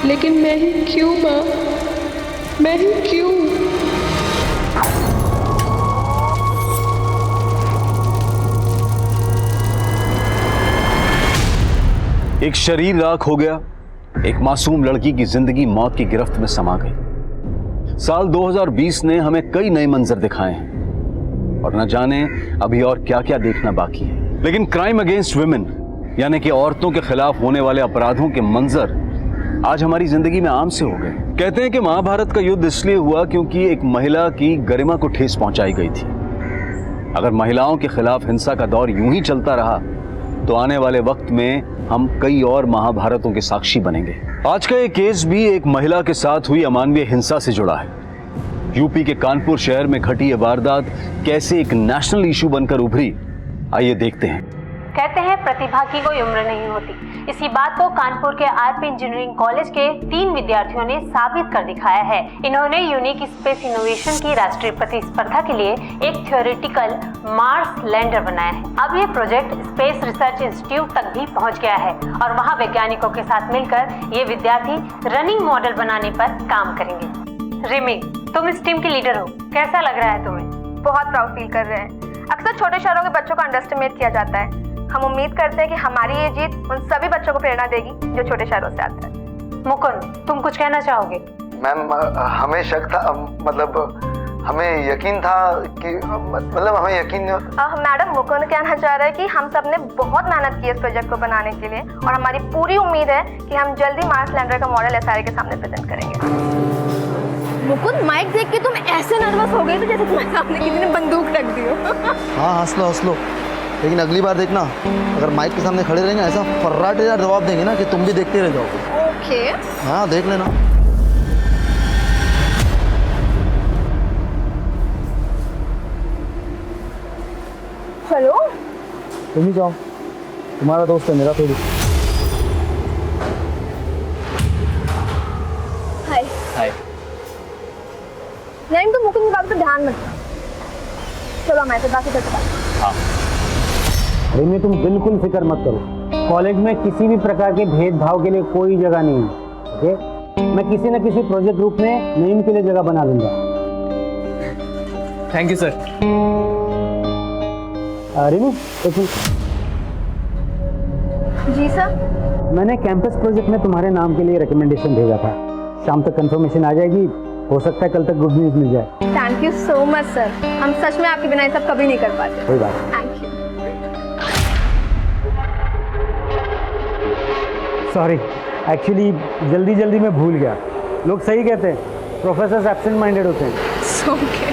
लेकिन मैं ही क्यों माँ, मैं ही क्यों? एक शरीर राख हो गया, एक मासूम लड़की की जिंदगी मौत की गिरफ्त में समा गई। साल 2020 ने हमें कई नए मंजर दिखाए हैं और न जाने अभी और क्या क्या देखना बाकी है। लेकिन क्राइम अगेंस्ट वुमेन यानी कि औरतों के खिलाफ होने वाले अपराधों के मंजर आज हमारी जिंदगी में आम से हो गए। कहते हैं कि महाभारत का युद्ध इसलिए हुआ क्योंकि एक महिला की गरिमा को ठेस पहुंचाई गई थी। अगर महिलाओं के खिलाफ हिंसा का दौर यूं ही चलता रहा तो आने वाले वक्त में हम कई और महाभारतों के साक्षी बनेंगे। आज का ये केस भी एक महिला के साथ हुई अमानवीय हिंसा से जुड़ा है। यूपी के कानपुर शहर में घटी ये वारदात कैसे एक नेशनल इशू बनकर उभरी, आइए देखते हैं। कहते हैं प्रतिभा की कोई उम्र नहीं होती। इसी बात को कानपुर के आरपी इंजीनियरिंग कॉलेज के 3 विद्यार्थियों ने साबित कर दिखाया है। इन्होंने यूनिक स्पेस इनोवेशन की राष्ट्रीय प्रतिस्पर्धा के लिए एक थ्योरेटिकल मार्स लैंडर बनाया है। अब ये प्रोजेक्ट स्पेस रिसर्च इंस्टीट्यूट तक भी पहुंच गया है और वहाँ वैज्ञानिकों के साथ मिलकर ये विद्यार्थी रनिंग मॉडल बनाने पर काम करेंगे। रिमी, तुम इस टीम की लीडर हो, कैसा लग रहा है तुम्हें? बहुत प्राउड फील कर रहे हैं। अक्सर छोटे शहरों के बच्चों को अंडरएस्टिमेट किया जाता है। हम उम्मीद करते हैं कि हमारी ये जीत उन सभी बच्चों को प्रेरणा देगी जो छोटे शहरों से आते हैं। मुकुंद, तुम कुछ कहना चाहोगे? मैम, हमें शक था, मतलब हमें यकीन था कि हमें यकीन। मैडम, मुकुंद कहना चाह रहे हैं कि हम सब ने बहुत मेहनत की इस प्रोजेक्ट को बनाने के लिए और हमारी पूरी उम्मीद है कि हम जल्दी मार्स लैंडर का मॉडल एसआरए के सामने प्रेजेंट करेंगे। मुकुंद, माइक देख के तुम ऐसे नर्वस हो गए थे जैसे तुम्हारे सामने किसी ने बंदूक रख दी हो। हाँ, हंस लो, लेकिन अगली बार देखना, अगर माइक के सामने खड़े रहेंगे ऐसा फर्राटेदार जवाब देंगे ना कि तुम भी देखते रह जाओगे। ओके। हाँ, देख लेना। हेलो, तुम ही जाओ, तुम्हारा दोस्त है, मेरा थोड़ी। हाय। हाय। नहीं, तो मुकुंद की बात पे ध्यान मत दो। चलो मैं बाकी करते। हाँ। रिमी, तुम बिल्कुल फिक्र मत करो। कॉलेज में किसी भी प्रकार के भेदभाव के लिए कोई जगह नहीं है। ओके, मैं किसी न किसी प्रोजेक्ट ग्रुप में नईम के लिए जगह बना लूंगा। Thank you sir. रिमी, एक मिनट। जी सर। मैंने कैंपस प्रोजेक्ट में तुम्हारे नाम के लिए रिकमेंडेशन भेजा था। शाम तक कंफर्मेशन आ जाएगी, हो सकता है कल तक गुड न्यूज मिल जाए। Thank you so much sir. हम सच में आपके बिना ये सब कभी नहीं कर पाते। कोई बात नहीं। Thank you. सॉरी, एक्चुअली जल्दी में भूल गया। लोग सही कहते हैं, प्रोफेसर एब्सेंट माइंडेड होते हैं। ओके।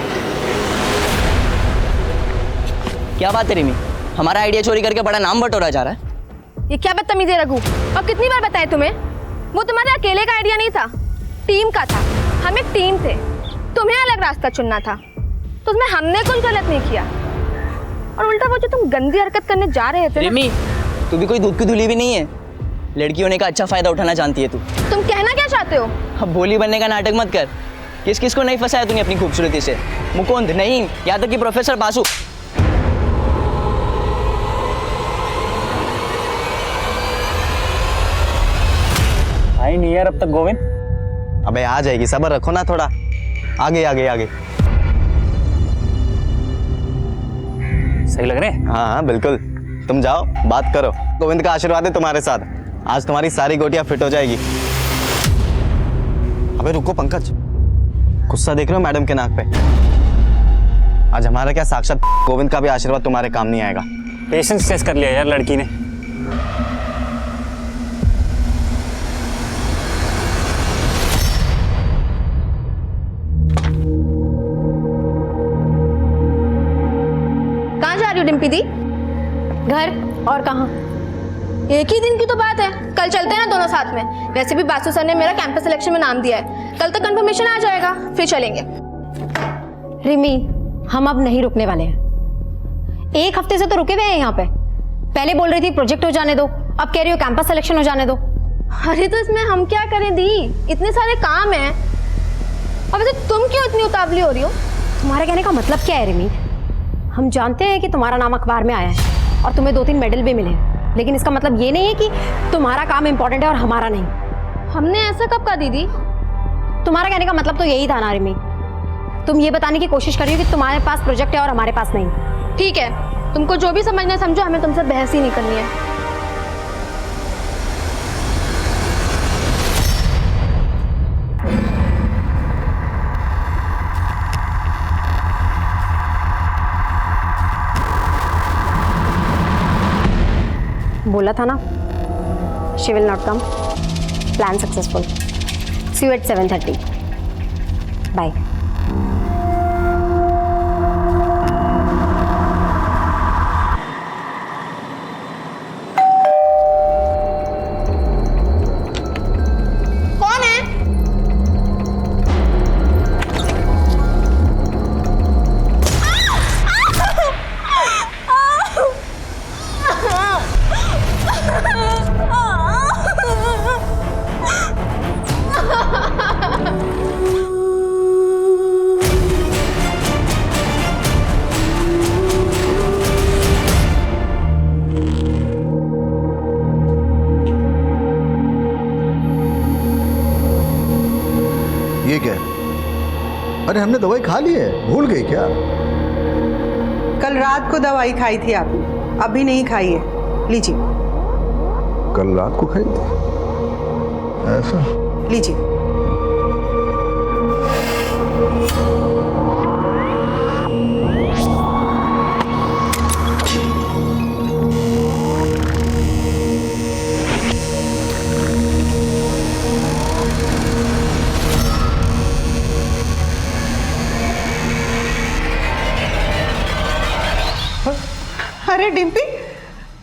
क्या बात है रिमी, हमारा आइडिया चोरी करके बड़ा नाम बटोरा जा रहा है। ये क्या बदतमीजी है रघु? अब कितनी बार बताए तुम्हें? वो तुम्हारे अकेले का आइडिया नहीं था, टीम का था। हम एक टीम थे, तुम्हें अलग रास्ता चुनना था, तो उसमें हमने कुछ गलत नहीं किया। और उल्टा वो जो तुम गंदी हरकत करने जा रहे थे। रिमी, तू भी कोई दूध की धुली भी नहीं है। लड़की होने का अच्छा फायदा उठाना जानती है तू। तुम कहना क्या चाहते हो? अब बोली बनने का नाटक मत कर। किस किस को नहीं फंसाया तूने अपनी खूबसूरती से? मुकुंद, नहीं, यहाँ तक कि प्रोफेसर बासु। आई नहीं यार अब तक गोविंद। अबे आ जाएगी, सब्र रखो ना थोड़ा। आगे आगे आगे। सही लग रहे हैं? हाँ, बिल्कुल। तुम जाओ, बात करो। गोविंद का आशीर्वाद है तुम्हारे साथ। आज तुम्हारी सारी गोटियां फिट हो जाएगी। अबे रुको पंकज, गुस्सा देख रहे हो मैडम के नाक पे? आज हमारा क्या, साक्षात गोविंद का भी आशीर्वाद तुम्हारे काम नहीं आएगा। पेशेंस टेस्ट कर लिया यार लड़की ने। कहाँ जा रही हो डिम्पी दी? घर, और कहाँ? एक ही दिन की तो बात है, कल चलते हैं ना दोनों साथ में। वैसे भी बासु सर ने मेरा कैंपस सिलेक्शन में नाम दिया है, कल तक कंफर्मेशन आ जाएगा, फिर चलेंगे। रिमी, हम अब नहीं रुकने वाले हैं। एक हफ्ते से तो रुके हुए हैं यहाँ पे। पहले बोल रही थी प्रोजेक्ट हो जाने दो, अब कह रही हो कैंपस सिलेक्शन हो जाने दो। अरे तो इसमें हम क्या करें दी, इतने सारे काम हैं। अब तो तुम क्यों इतनी उतावली हो रही हो? तुम्हारे कहने का मतलब क्या है रिमी? हम जानते हैं कि तुम्हारा नाम अखबार में आया है और तुम्हें 2-3 मेडल भी मिले, लेकिन इसका मतलब ये नहीं है कि तुम्हारा काम इंपॉर्टेंट है और हमारा नहीं। हमने ऐसा कब कहा दीदी? तुम्हारा कहने का मतलब तो यही था ना रिमी, तुम ये बताने की कोशिश कर रही हो कि तुम्हारे पास प्रोजेक्ट है और हमारे पास नहीं। ठीक है, तुमको जो भी समझना है समझो, हमें तुमसे बहस ही नहीं करनी है। बोला था ना, she will not come. Plan successful. See you at 7:30। Bye. कौन है? ये क्या है? अरे हमने दवाई खा ली है, भूल गई क्या? कल रात को दवाई खाई थी आपने, अभी नहीं खाई है, लीजिए। कल रात को खाई थी? ऐसा? लीजिए। अरे डिम्पी,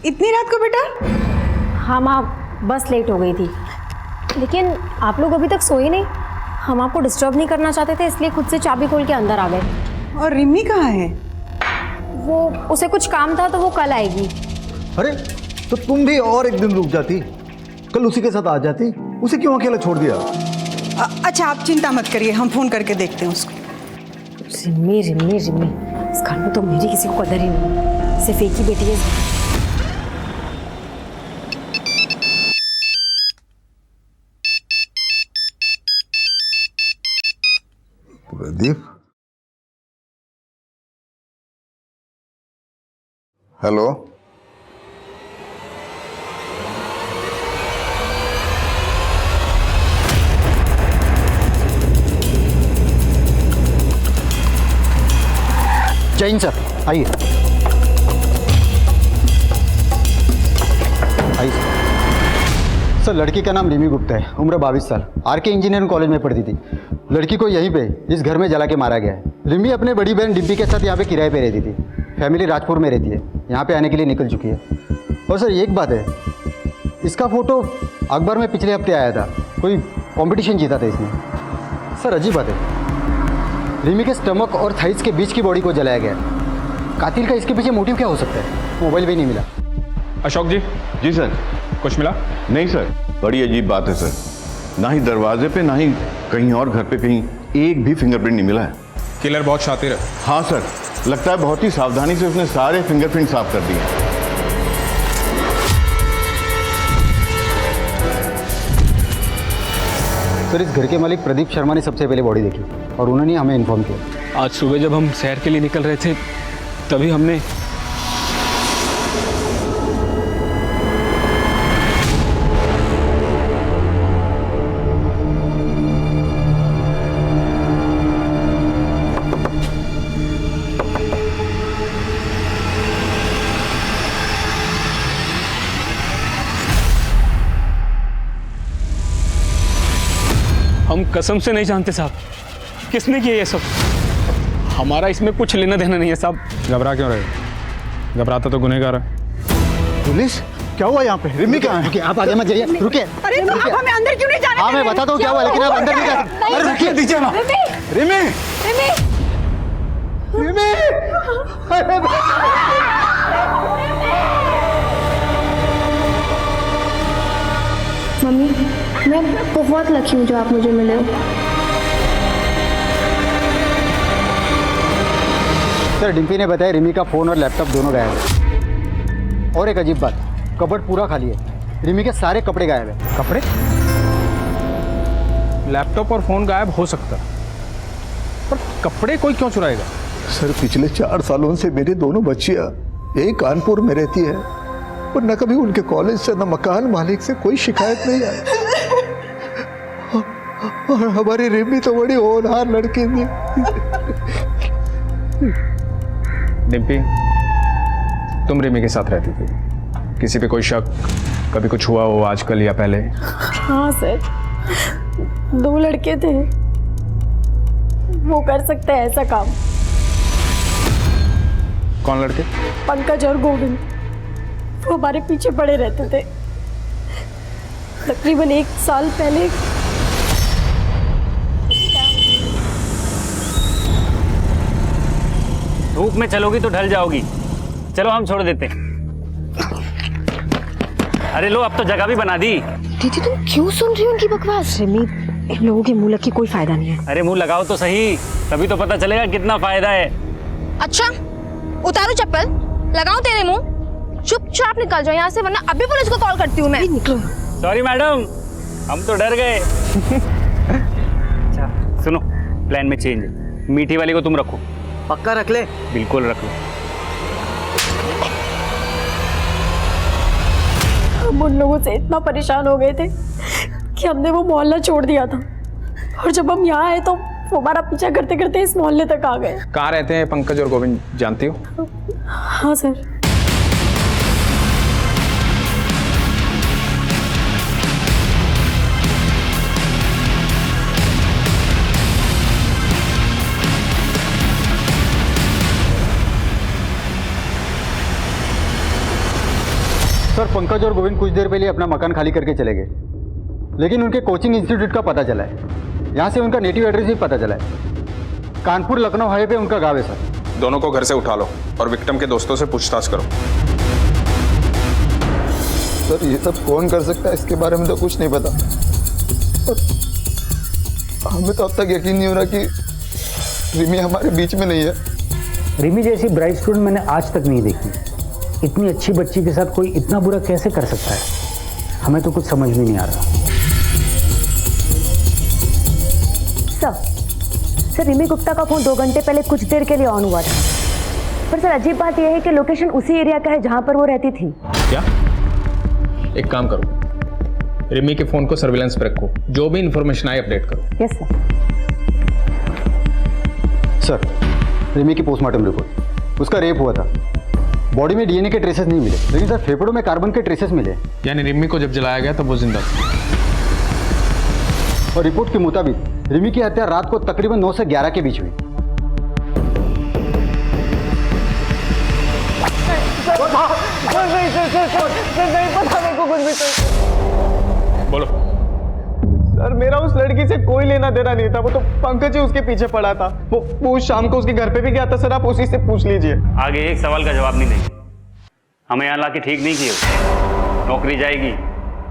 इतनी रात को बेटा? हाँ माँ, बस लेट हो गई थी, लेकिन आप लोग अभी तक सोए नहीं। हम आपको डिस्टर्ब नहीं करना चाहते थे, इसलिए खुद से चाबी खोल के अंदर आ गए। और रिमी कहाँ है? वो उसे कुछ काम था तो वो कल आएगी। अरे तो तुम भी और एक दिन रुक जाती, कल उसी के साथ आ जाती। उसे क्यों अकेला छोड़ दिया? अच्छा आप चिंता मत करिए, हम फोन करके देखते हैं उसको। रिमी रिमी रिमी, इस घर में तो मेरी किसी को कदर ही नहीं, सिर्फ एक ही बेटी है। प्रदीप, हेलो। जैन सर, आइए आइए। सर, लड़की का नाम रिमी गुप्ता है, उम्र 22 साल, आरके इंजीनियरिंग कॉलेज में पढ़ती थी। लड़की को यहीं पे इस घर में जला के मारा गया है। रिमी अपने बड़ी बहन डिम्पी के साथ यहाँ पे किराए पे रहती थी। फैमिली राजपुर में रहती है, यहाँ पे आने के लिए निकल चुकी है। और सर एक बात है, इसका फोटो अखबार में पिछले हफ्ते आया था, कोई कॉम्पिटिशन जीता था इसने। सर अजीब बात है, रिमी के स्टमक और थाइस के बीच की बॉडी को जलाया गया। कातिल का इसके पीछे मोटिव क्या हो सकता है? मोबाइल भी नहीं मिला। अशोक जी। जी सर। कुछ मिला? नहीं सर, बड़ी अजीब बात है सर, ना ही दरवाजे पे ना ही कहीं और घर पे कहीं एक भी फिंगरप्रिंट नहीं मिला है। किलर बहुत शातिर है। हाँ सर, लगता है बहुत ही सावधानी से उसने सारे फिंगरप्रिंट साफ कर दिए। सर इस घर के मालिक प्रदीप शर्मा ने सबसे पहले बॉडी देखी और उन्होंने हमें इन्फॉर्म किया। आज सुबह जब हम सैर के लिए निकल रहे थे तभी हमने हम कसम से नहीं जानते साहब, किसने किया ये सब। हमारा इसमें कुछ लेना देना नहीं है साहब। घबरा क्यों रहे? घबराता तो गुनहगार है। पुलिस, क्या हुआ यहाँ पे? रिमी कहाँ है? रुकिए, आप आगे मत जाइए, रुकिए। अरे आप हमें अंदर क्यों नहीं जाने? हाँ मैं बताता हूँ क्या हुआ, लेकिन आप अंदर नहीं जा सकते। अरे रुकिए, दीजिए ना। रिमी, रिमी, मम्मी, मैं बहुत लकी हूँ जो आप मुझे मिले हो। सर डिम्पी ने बताया रिमी का फ़ोन और लैपटॉप दोनों गायब है। और एक अजीब बात, कबर्ड पूरा खाली है, रिमी के सारे कपड़े गायब है। कपड़े? लैपटॉप और फोन गायब हो सकता, पर कपड़े कोई क्यों चुराएगा? सर पिछले 4 सालों से मेरी दोनों बच्चियां यही कानपुर में रहती है और न कभी उनके कॉलेज से न मकान मालिक से कोई शिकायत नहीं आई। और हमारी रिमी तो बड़ी होनहार लड़की थी। डिम्पी, तुम रिमी के साथ रहती थी, किसी पे कोई शक, कभी कुछ हुआ हो आजकल या पहले? हाँ सर, 2 लड़के थे, वो कर सकते हैं ऐसा काम। कौन लड़के? पंकज और गोविंद, वो हमारे पीछे पड़े रहते थे। तकरीबन 1 साल पहले धूप में चलोगी तो ढल जाओगी, चलो हम छोड़ देते हैं। अरे लो, अब तो जगह भी बना दी। दीदी तुम क्यों सुन रही हो उनकी बकवास? रिमी, इन लोगों के मुंह लग के कोई फायदा नहीं है। अरे मुंह लगाओ तो सही, तभी तो पता चलेगा कितना फायदा है। अच्छा, उतारू चप्पल, लगाऊं तेरे मुंह? चुपचाप निकल जाओ यहाँ से, वरना अभी पुलिस को कॉल करती हूँ मैं। निकलो। सॉरी मैडम, हम तो डर गए। अच्छा सुनो, प्लान में चेंज है। मीठी वाली को तुम रखो। पक्का रख ले? बिल्कुल रख लो। हम उन लोगों से इतना परेशान हो गए थे कि हमने वो मोहल्ला छोड़ दिया था, और जब हम यहाँ आए तो वो हमारा पीछा करते करते इस मोहल्ले तक आ गए। कहाँ रहते हैं पंकज और गोविंद, जानती हो? हाँ सर। सर पंकज और गोविंद कुछ देर पहले अपना मकान खाली करके चले गए, लेकिन उनके कोचिंग इंस्टीट्यूट का पता चला है। यहाँ से उनका नेटिव एड्रेस भी पता चला है। कानपुर लखनऊ हाईवे पे उनका गाँव है सर। दोनों को घर से उठा लो और विक्टिम के दोस्तों से पूछताछ करो। सर ये सब कौन कर सकता है, इसके बारे में तो कुछ नहीं पता। और हमें तो अब तक यकीन नहीं हो रहा कि रिमी हमारे बीच में नहीं है। रिमी जैसी ब्राइट स्टूडेंट मैंने आज तक नहीं देखी। इतनी अच्छी बच्ची के साथ कोई इतना बुरा कैसे कर सकता है? हमें तो कुछ समझ में नहीं आ रहा। सर रिमी गुप्ता का फोन 2 घंटे पहले कुछ देर के लिए ऑन हुआ था, पर सर अजीब बात यह है कि लोकेशन उसी एरिया का है जहां पर वो रहती थी। क्या? एक काम करो, रिमी के फोन को सर्विलांस पे रखो, जो भी इंफॉर्मेशन आए अपडेट करो। Yes sir. सर रिमी की पोस्टमार्टम रिपोर्ट, उसका रेप हुआ था। बॉडी में डीएनए के ट्रेसेस नहीं मिले, लेकिन सर फेफड़ों में कार्बन के ट्रेसेस मिले। यानी रिमी को जब जलाया गया तब वो जिंदा था। और रिपोर्ट के मुताबिक रिमी की हत्या रात को तकरीबन 9 से 11 के बीच हुई। बोलो। सर मेरा उस लड़की से कोई लेना देना नहीं था, वो तो पंकज ही उसके पीछे पड़ा था। वो शाम को उसके घर पे भी गया था। सर आप उसी से पूछ लीजिए। आगे एक सवाल का जवाब नहीं देंगे। हमें यहाँ लाके ठीक नहीं किए, नौकरी जाएगी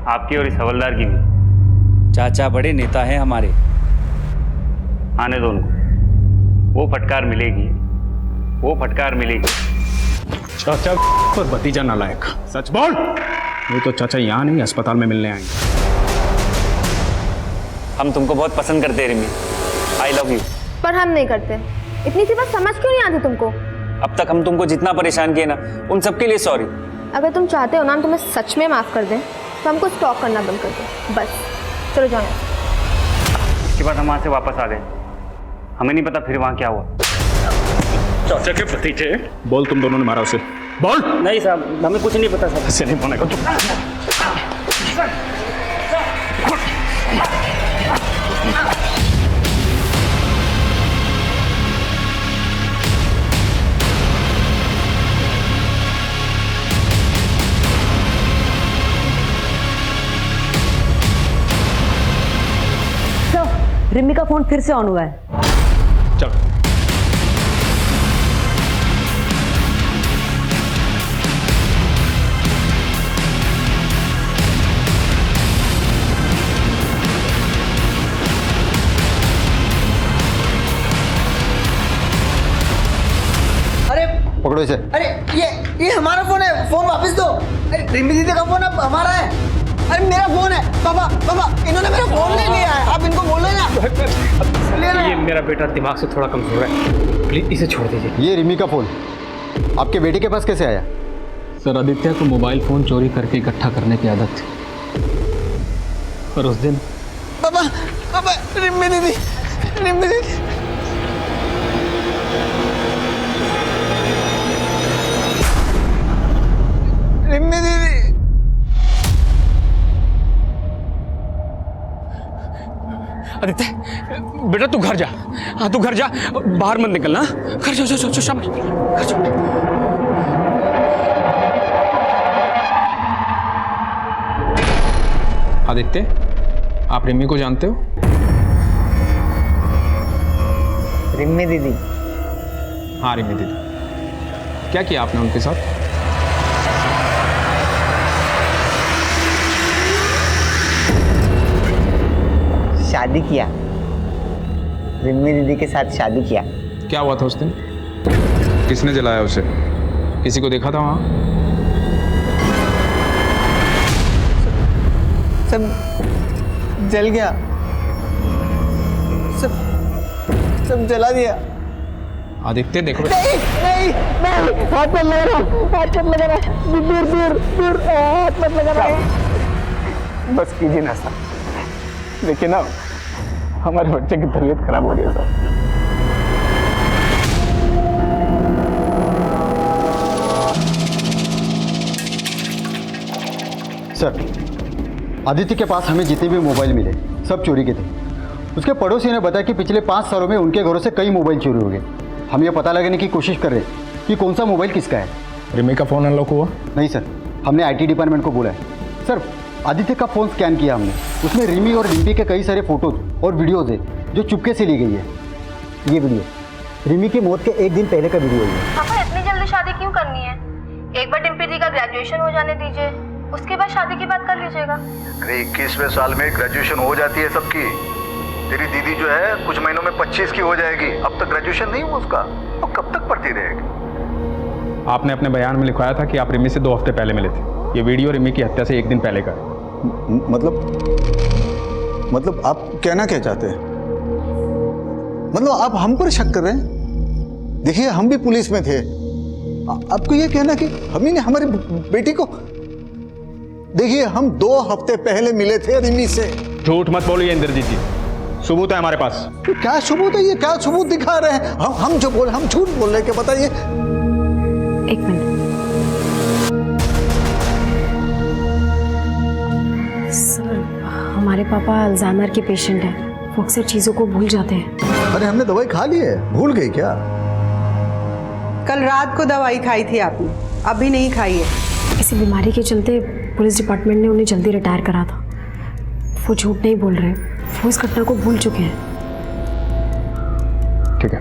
आपकी और इस हवलदार की भी। चाचा बड़े नेता हैं हमारे, आने दो उनको। वो फटकार मिलेगी, वो फटकार मिलेगी। चाचा और भतीजा नालायक, सच बोल। वो तो चाचा यहाँ नहीं अस्पताल में मिलने आएंगे। हम तुमको बहुत पसंद करते हैं रिमी, आई लव यू। पर हम नहीं करते। इतनी सी बात समझ क्यों नहीं आती तुमको? अब तक हम तुमको जितना परेशान किए ना, उन सबके लिए सॉरी। अगर तुम चाहते हो ना हम तुम्हें सच में माफ कर दें, तो हमको स्टॉक करना बंद कर दो बस। चलो जाओ। उसके बाद हम वहाँ से वापस आ गए, हमें नहीं पता फिर वहाँ क्या हुआ। चाचा के भतीजे। बोल, तुम दोनों ने मारा उसे, बोल। नहीं साहब, हमें कुछ नहीं पता साहब। ऐसे नहीं बोलने को। रिमी का फोन फिर से ऑन हुआ है। चलो। अरे पकड़ो इसे। अरे ये हमारा फोन है, फोन वापस दो। अरे रिमी दीदी का फोन अब हमारा है। अरे मेरा फोन है। पापा पापा इन्होंने मेरा फोन ले लिया है, आप इनको बोलो ना। ये मेरा बेटा दिमाग से थोड़ा कमजोर है, प्लीज इसे छोड़ दीजिए। ये रिमी का फ़ोन आपके बेटे के पास कैसे आया? सर आदित्य को मोबाइल फ़ोन चोरी करके इकट्ठा करने की आदत थी, पर उस दिन पापा पापा रिम्मी दीदी, रिम्मी दीदी। रिम्मी दीदी। आदित्य बेटा तू घर जा, हाँ तू घर जा, बाहर मत निकलना। घर जा, जा, जा, जा, शाबाश, घर जा। आदित्य आप रिम्मी को जानते हो? रिम्मी दीदी? हाँ रिम्मी दीदी। क्या किया आपने उनके साथ? शादी किया, रिम्मी दीदी के साथ शादी किया। क्या हुआ था उस दिन? किसने जलाया उसे? किसी को देखा था वहां? सब जल गया, सब जला दिया। आदित्य देखो। नहीं नहीं नहीं, हाथ मत लगा रहा, हाथ मत लगा रहा, दूर दूर दूर, हाथ मत लगा रहा। बस कीजिए ना सर, देखिए ना हमारे बच्चे की तबीयत खराब हो रही है सर। आदित्य के पास हमें जितने भी मोबाइल मिले सब चोरी के थे। उसके पड़ोसी ने बताया कि पिछले 5 सालों में उनके घरों से कई मोबाइल चोरी हो गए। हम ये पता लगाने की कोशिश कर रहे हैं कि कौन सा मोबाइल किसका है। रिमी का फ़ोन अनलॉक हुआ? नहीं सर, हमने IT डिपार्टमेंट को बोला है। सर आदित्य का फ़ोन स्कैन किया हमने, उसमें रिमी और डिम्पी के कई सारे फोटोज और वीडियोज़ है जो चुपके से ली गई है। ये वीडियो रिमी की मौत के 1 दिन पहले का वीडियो है। पापा इतनी जल्दी शादी क्यों करनी है? एक बार डिम्पी दी का ग्रेजुएशन हो जाने दीजिए, उसके बाद शादी की बात कर लीजिएगा। अरे 21वें साल में ग्रेजुएशन हो जाती है सबकी। तेरी दीदी जो है कुछ महीनों में 25 की हो जाएगी, अब तक ग्रेजुएशन नहीं हुआ उसका, और कब तक पढ़ती रहेगी? आपने अपने बयान में लिखवाया था कि आप रिमी से 2 हफ्ते पहले मिले थे। ये वीडियो रिमी की हत्या से 1 दिन पहले का है। मतलब आप कहना क्या चाहते हैं? मतलब आप हम पर शक कर रहे हैं? देखिए हम भी पुलिस में थे, आपको ये कहना कि हम ही ने हमारी बेटी को, देखिए हम 2 हफ्ते पहले मिले थे रिमी से। झूठ मत बोलिए इंद्रजीत जी, सबूत है हमारे पास। क्या सबूत है? ये क्या सबूत दिखा रहे हैं? हम जो बोल, हम झूठ बोल रहे हैं क्या? बताइए। 1 मिनट सर, हमारे पापा अल्जाइमर के पेशेंट हैं, वो अक्सर चीज़ों को भूल जाते हैं। अरे हमने दवाई खा ली है, भूल गई क्या? कल रात को दवाई खाई थी आपने, अभी नहीं खाई है। इसी बीमारी के चलते पुलिस डिपार्टमेंट ने उन्हें जल्दी रिटायर करा था। वो झूठ नहीं बोल रहे, वो इस घटना को भूल चुके हैं। ठीक है।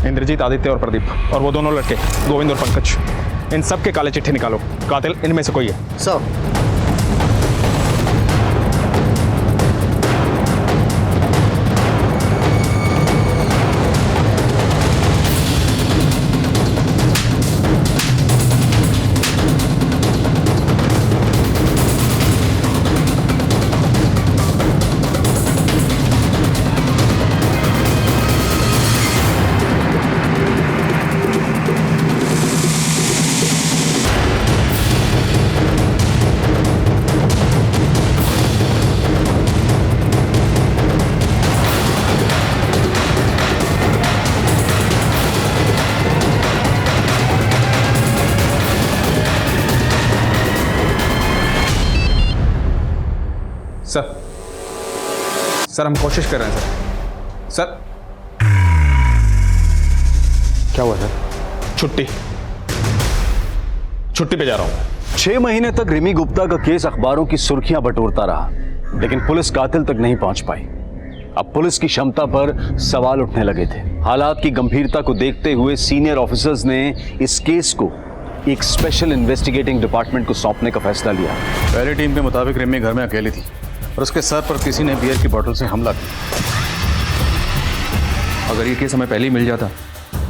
इंद्रजीत, आदित्य और प्रदीप और वो दोनों लड़के गोविंद और पंकज, इन सब के काले चिट्ठे निकालो। कातिल इनमें से कोई है। सब सर हम कोशिश कर रहे हैं सर। क्या हुआ सर? छुट्टी पे जा रहा हूं। 6 महीने तक रिमी गुप्ता का केस अखबारों की सुर्खियां बटोरता रहा, लेकिन पुलिस कातिल तक नहीं पहुंच पाई। अब पुलिस की क्षमता पर सवाल उठने लगे थे। हालात की गंभीरता को देखते हुए सीनियर ऑफिसर्स ने इस केस को एक स्पेशल इन्वेस्टिगेटिंग डिपार्टमेंट को सौंपने का फैसला लिया। पहली टीम के मुताबिक रिमी घर में अकेली थी और उसके सर पर किसी ने बियर की बोतल से हमला किया। अगर ये केस हमें पहले ही मिल जाता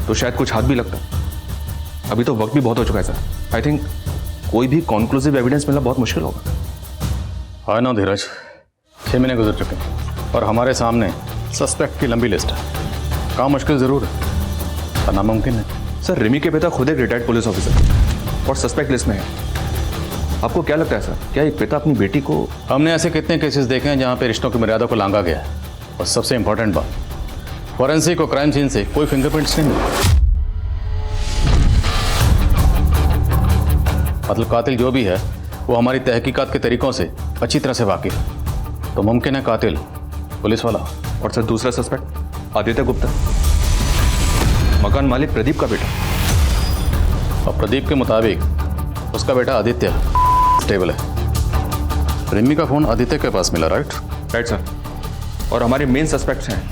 तो शायद कुछ हाथ भी लगता। अभी तो वक्त भी बहुत हो चुका है सर। आई थिंक कोई भी कॉन्क्लूसिव एविडेंस मिलना बहुत मुश्किल होगा। हाँ ना धीरज, 6 महीने गुजर चुके हैं और हमारे सामने सस्पेक्ट की लंबी लिस्ट है। काम मुश्किल ज़रूर है पर नामुमकिन है। सर रिमी के पिता खुद एक रिटायर्ड पुलिस ऑफिसर और सस्पेक्ट लिस्ट में है। आपको क्या लगता है सर, क्या एक पिता अपनी बेटी को? हमने ऐसे कितने केसेस देखे हैं जहाँ पे रिश्तों की मर्यादा को लांघा गया है। और सबसे इंपॉर्टेंट बात, फॉरेंसिक और क्राइम सीन से कोई फिंगरप्रिंट्स नहीं मिले। मतलब कातिल जो भी है वो हमारी तहकीकात के तरीकों से अच्छी तरह से वाकिफ है, तो मुमकिन है कातिल पुलिस वाला। और सर दूसरा सस्पेक्ट आदित्य गुप्ता, मकान मालिक प्रदीप का बेटा। और प्रदीप के मुताबिक उसका बेटा आदित्य स्टेबल है। रिमी का फोन आदित्य के पास मिला, राइट? Right sir. और हमारे मेन सस्पेक्ट्स हैं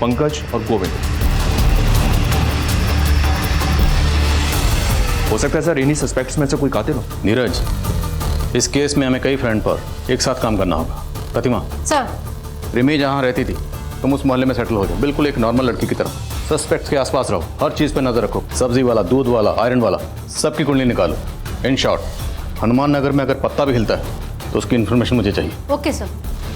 पंकज और गोविंद। हो सकता है सर इन्हीं सस्पेक्ट्स में से कोई कातिल हो। नीरज, इस केस में हमें कई फ्रेंड पर एक साथ काम करना होगा। प्रतिमा सर, रिमी जहाँ रहती थी तुम उस मोहल्ले में सेटल हो जाओ, बिल्कुल एक नॉर्मल लड़की की तरह। सस्पेक्ट्स के आसपास रहो, हर चीज़ पर नजर रखो, सब्जी वाला, दूध वाला, आयरन वाला, सबकी कुंडली निकालो। इन शॉर्ट, हनुमान नगर में अगर पत्ता भी हिलता है तो उसकी इन्फॉर्मेशन मुझे चाहिए। Okay sir.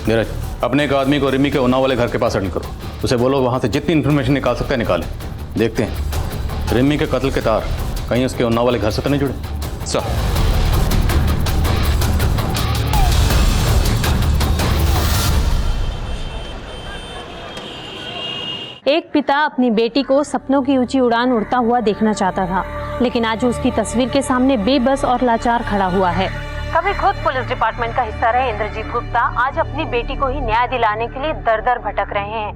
नीरज, अपने एक आदमी को रिमी के उन्नाव वाले घर के पास सेटल करो। उसे बोलो वहाँ से जितनी इन्फॉर्मेशन निकाल सकता है निकाले। देखते हैं रिमी के कत्ल के तार कहीं उसके उन्नाव वाले घर से तो नहीं जुड़े। सर एक पिता अपनी बेटी को सपनों की ऊंची उड़ान उड़ता हुआ देखना चाहता था, लेकिन आज उसकी तस्वीर के सामने बेबस और लाचार खड़ा हुआ है। कभी खुद पुलिस डिपार्टमेंट का हिस्सा रहे इंद्रजीत गुप्ता आज अपनी बेटी को ही न्याय दिलाने के लिए दर दर भटक रहे हैं।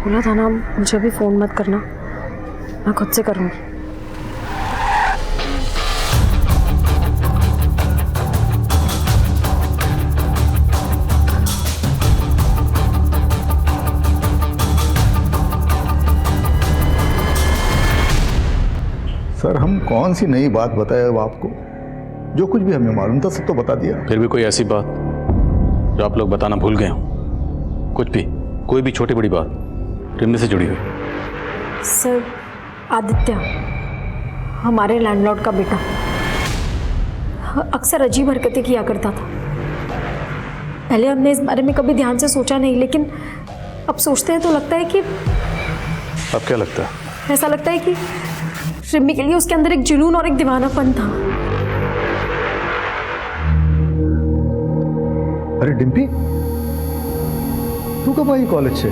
बोला था ना मुझे भी फोन मत करना, मैं खुद से करूंगी। सर हम कौन सी नई बात बताए अब आपको? जो कुछ भी हमें मालूम था सब तो बता दिया। फिर भी कोई ऐसी बात जो आप लोग बताना भूल गए हो? कुछ भी, कोई भी छोटी बड़ी बात रिमी से जुड़ी हुई? सर, आदित्य हमारे लैंडलॉर्ड का बेटा अक्सर अजीब हरकतें किया करता था। पहले हमने इस बारे में कभी ध्यान से सोचा नहीं, लेकिन अब सोचते हैं तो लगता है कि अब क्या लगता है? ऐसा लगता है कि रिमी के लिए उसके अंदर एक जुनून और एक दीवानापन था। अरे डिम्पी, तू कब आई कॉलेज से?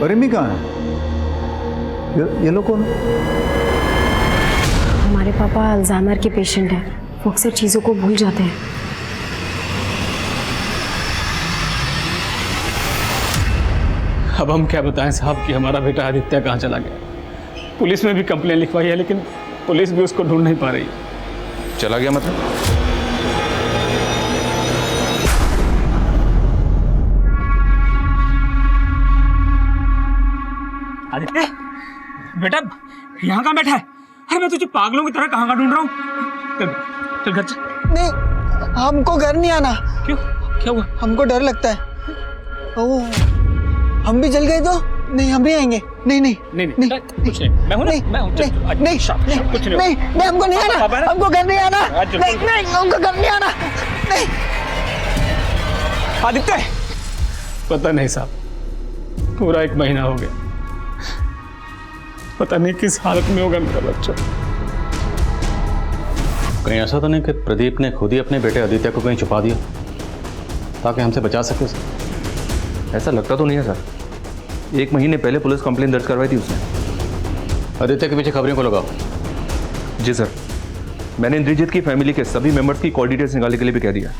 रिमी कहाँ है? ये लोग कौन? हमारे पापा अल्जाइमर के पेशेंट हैं, वो अक्सर चीज़ों को भूल जाते हैं। अब हम क्या बताएं साहब कि हमारा बेटा आदित्य कहाँ चला गया। पुलिस में भी कंप्लेन लिखवाई है लेकिन पुलिस भी उसको ढूंढ नहीं पा रही। चला गया मतलब? आदित्य बेटा यहाँ कहाँ बैठा है? अरे मैं तुझे पागलों की तरह कहाँ ढूंढ रहा हूँ। चल चल घर चल। नहीं, हमको घर नहीं आना। क्यों, क्या हुआ? हमको डर लगता है। ओह, हम भी जल गए तो? नहीं, हम भी आएंगे। नहीं नहीं नहीं नहीं, कुछ नहीं, मैं हूं ना, मैं हूं। नहीं नहीं कुछ नहीं, नहीं, हमको नहीं आना, हमको घर नहीं आना। नहीं नहीं, हमको घर नहीं आना। नहीं आदित्य, पता नहीं साहब, पूरा 1 महीना हो गया, पता नहीं किस हालत में होगा मेरा बच्चा। कहीं ऐसा तो नहीं कि प्रदीप ने खुद ही अपने बेटे आदित्य को कहीं छुपा दिया ताकि हमसे बचा सके उसे? ऐसा लगता तो नहीं है सर। 1 महीने पहले पुलिस कंप्लेन दर्ज करवाई थी उसने। आदित्य के पीछे खबरों को लगाओ। जी सर, मैंने इंद्रजीत की फैमिली के सभी मेंबर्स की कॉल डिटेल्स निकालने के लिए भी कह दिया।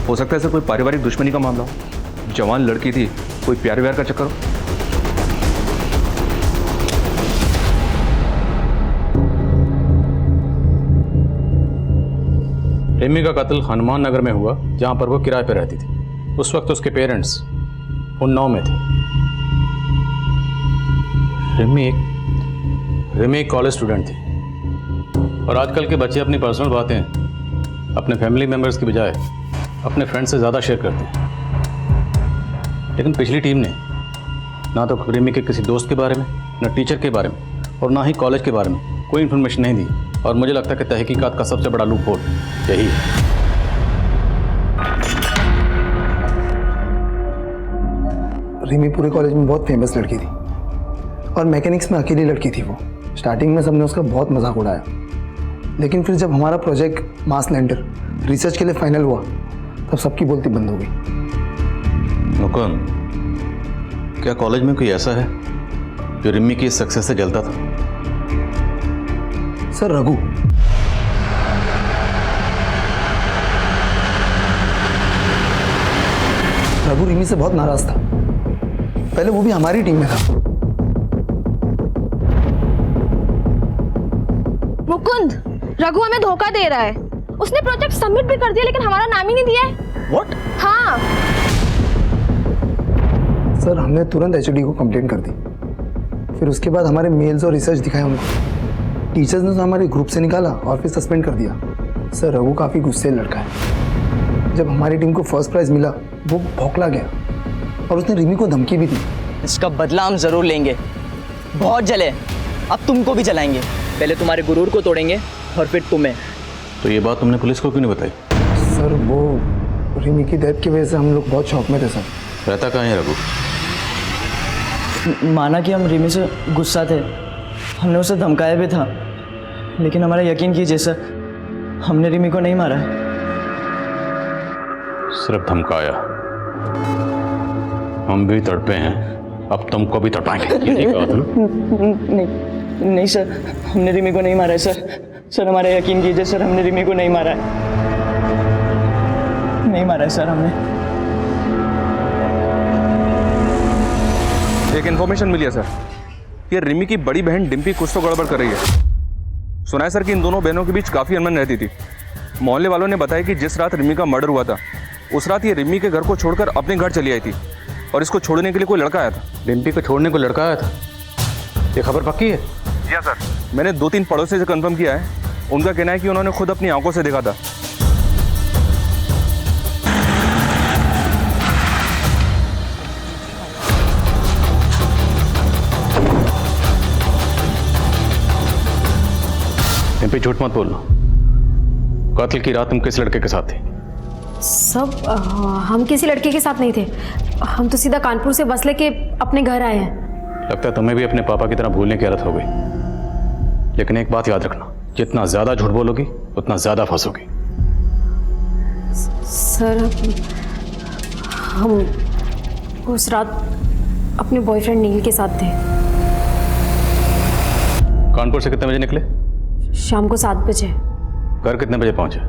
हो सकता है सर कोई पारिवारिक दुश्मनी का मामला हो, जवान लड़की थी, कोई प्यार व्यार का चक्कर हो। रिमी का कत्ल हनुमान नगर में हुआ जहां पर वो किराए पर रहती थी। उस वक्त उसके पेरेंट्स उन्नाव में थे। रिमी एक कॉलेज स्टूडेंट थी और आजकल के बच्चे अपनी पर्सनल बातें अपने फैमिली मेम्बर्स की बजाय अपने फ्रेंड से ज़्यादा शेयर करते हैं। लेकिन पिछली टीम ने ना तो रिमी के किसी दोस्त के बारे में, ना टीचर के बारे में और ना ही कॉलेज के बारे में कोई इन्फॉर्मेशन नहीं दी। और मुझे लगता है कि तहकीकात का सबसे बड़ा लूप होल यही है। रिमी पूरे कॉलेज में बहुत फेमस लड़की थी और मैकेनिक्स में अकेली लड़की थी वो। स्टार्टिंग में सबने उसका बहुत मजाक उड़ाया, लेकिन फिर जब हमारा प्रोजेक्ट मास लैंडर रिसर्च के लिए फाइनल हुआ तब सबकी बोलती बंद हो गई। मुकुंद, क्या कॉलेज में कोई ऐसा है जो रिमी की सक्सेस से जलता था? सर रघु। रघु रिमी से बहुत नाराज था। पहले वो भी हमारी टीम में था। मुकुंद, रघु हमें धोखा दे रहा है। उसने प्रोजेक्ट सबमिट भी कर दिया लेकिन हमारा नाम ही नहीं दिया है। What? हाँ। सर हमने तुरंत एचओडी को कंप्लेन कर दी। फिर उसके बाद हमारे मेल्स और रिसर्च दिखाए उनको। टीचर्स ने तो हमारे ग्रुप से निकाला और फिर सस्पेंड कर दिया। सर रघु काफ़ी गुस्से लड़का है। जब हमारी टीम को फर्स्ट प्राइज मिला वो भौंकला गया और उसने रिमी को धमकी भी दी। इसका बदला हम जरूर लेंगे। बहुत जले, अब तुमको भी जलाएंगे। पहले तुम्हारे गुरूर को तोड़ेंगे और फिर तुम्हें। तो ये बात तुमने पुलिस को क्यों नहीं बताई? सर वो रिमी की डेथ की वजह से हम लोग बहुत शौक में थे सर। रहता कहाँ है रघु? माना कि हम रिमी से गुस्सा थे, हमने उसे धमकाया भी था, लेकिन हमारा यकीन कीजिए सर, हमने रिमी को नहीं मारा। सिर्फ धमकाया? हम भी तड़पे हैं, अब तुमको भी तड़पाएंगे। नहीं सर, हमने रिमी को नहीं मारा है सर। हमारा यकीन कीजिए सर, हमने रिमी को नहीं मारा है। नहीं मारा है सर हमने। एक इन्फॉर्मेशन मिली है सर, ये रिमी की बड़ी बहन डिम्पी कुछ तो गड़बड़ कर रही है। सुना है सर कि इन दोनों बहनों के बीच काफ़ी अनबन रहती थी। मोहल्ले वालों ने बताया कि जिस रात रिमी का मर्डर हुआ था उस रात ये रिमी के घर को छोड़कर अपने घर चली आई थी और इसको छोड़ने के लिए कोई लड़का आया था। डिम्पी को छोड़ने को लड़का आया था? ये खबर पक्की है? जी हाँ सर, मैंने 2-3 पड़ोसी से कंफर्म किया है। उनका कहना है कि उन्होंने खुद अपनी आंखों से देखा था। डिम्पी झूठ मत बोलना। कातिल की रात तुम किस लड़के के साथ थे? सब हम किसी लड़के के साथ नहीं थे। हम तो सीधा कानपुर से बस लेके अपने घर आए हैं। लगता है तुम्हें भी अपने पापा की तरह भूलने की आदत हो गई। लेकिन एक बात याद रखना, जितना ज्यादा झूठ बोलोगी उतना ज्यादा फंसोगी। सर हम उस रात अपने बॉयफ्रेंड नील के साथ थे। कानपुर से कितने बजे निकले? शाम को 7 बजे। घर कितने बजे पहुंचे?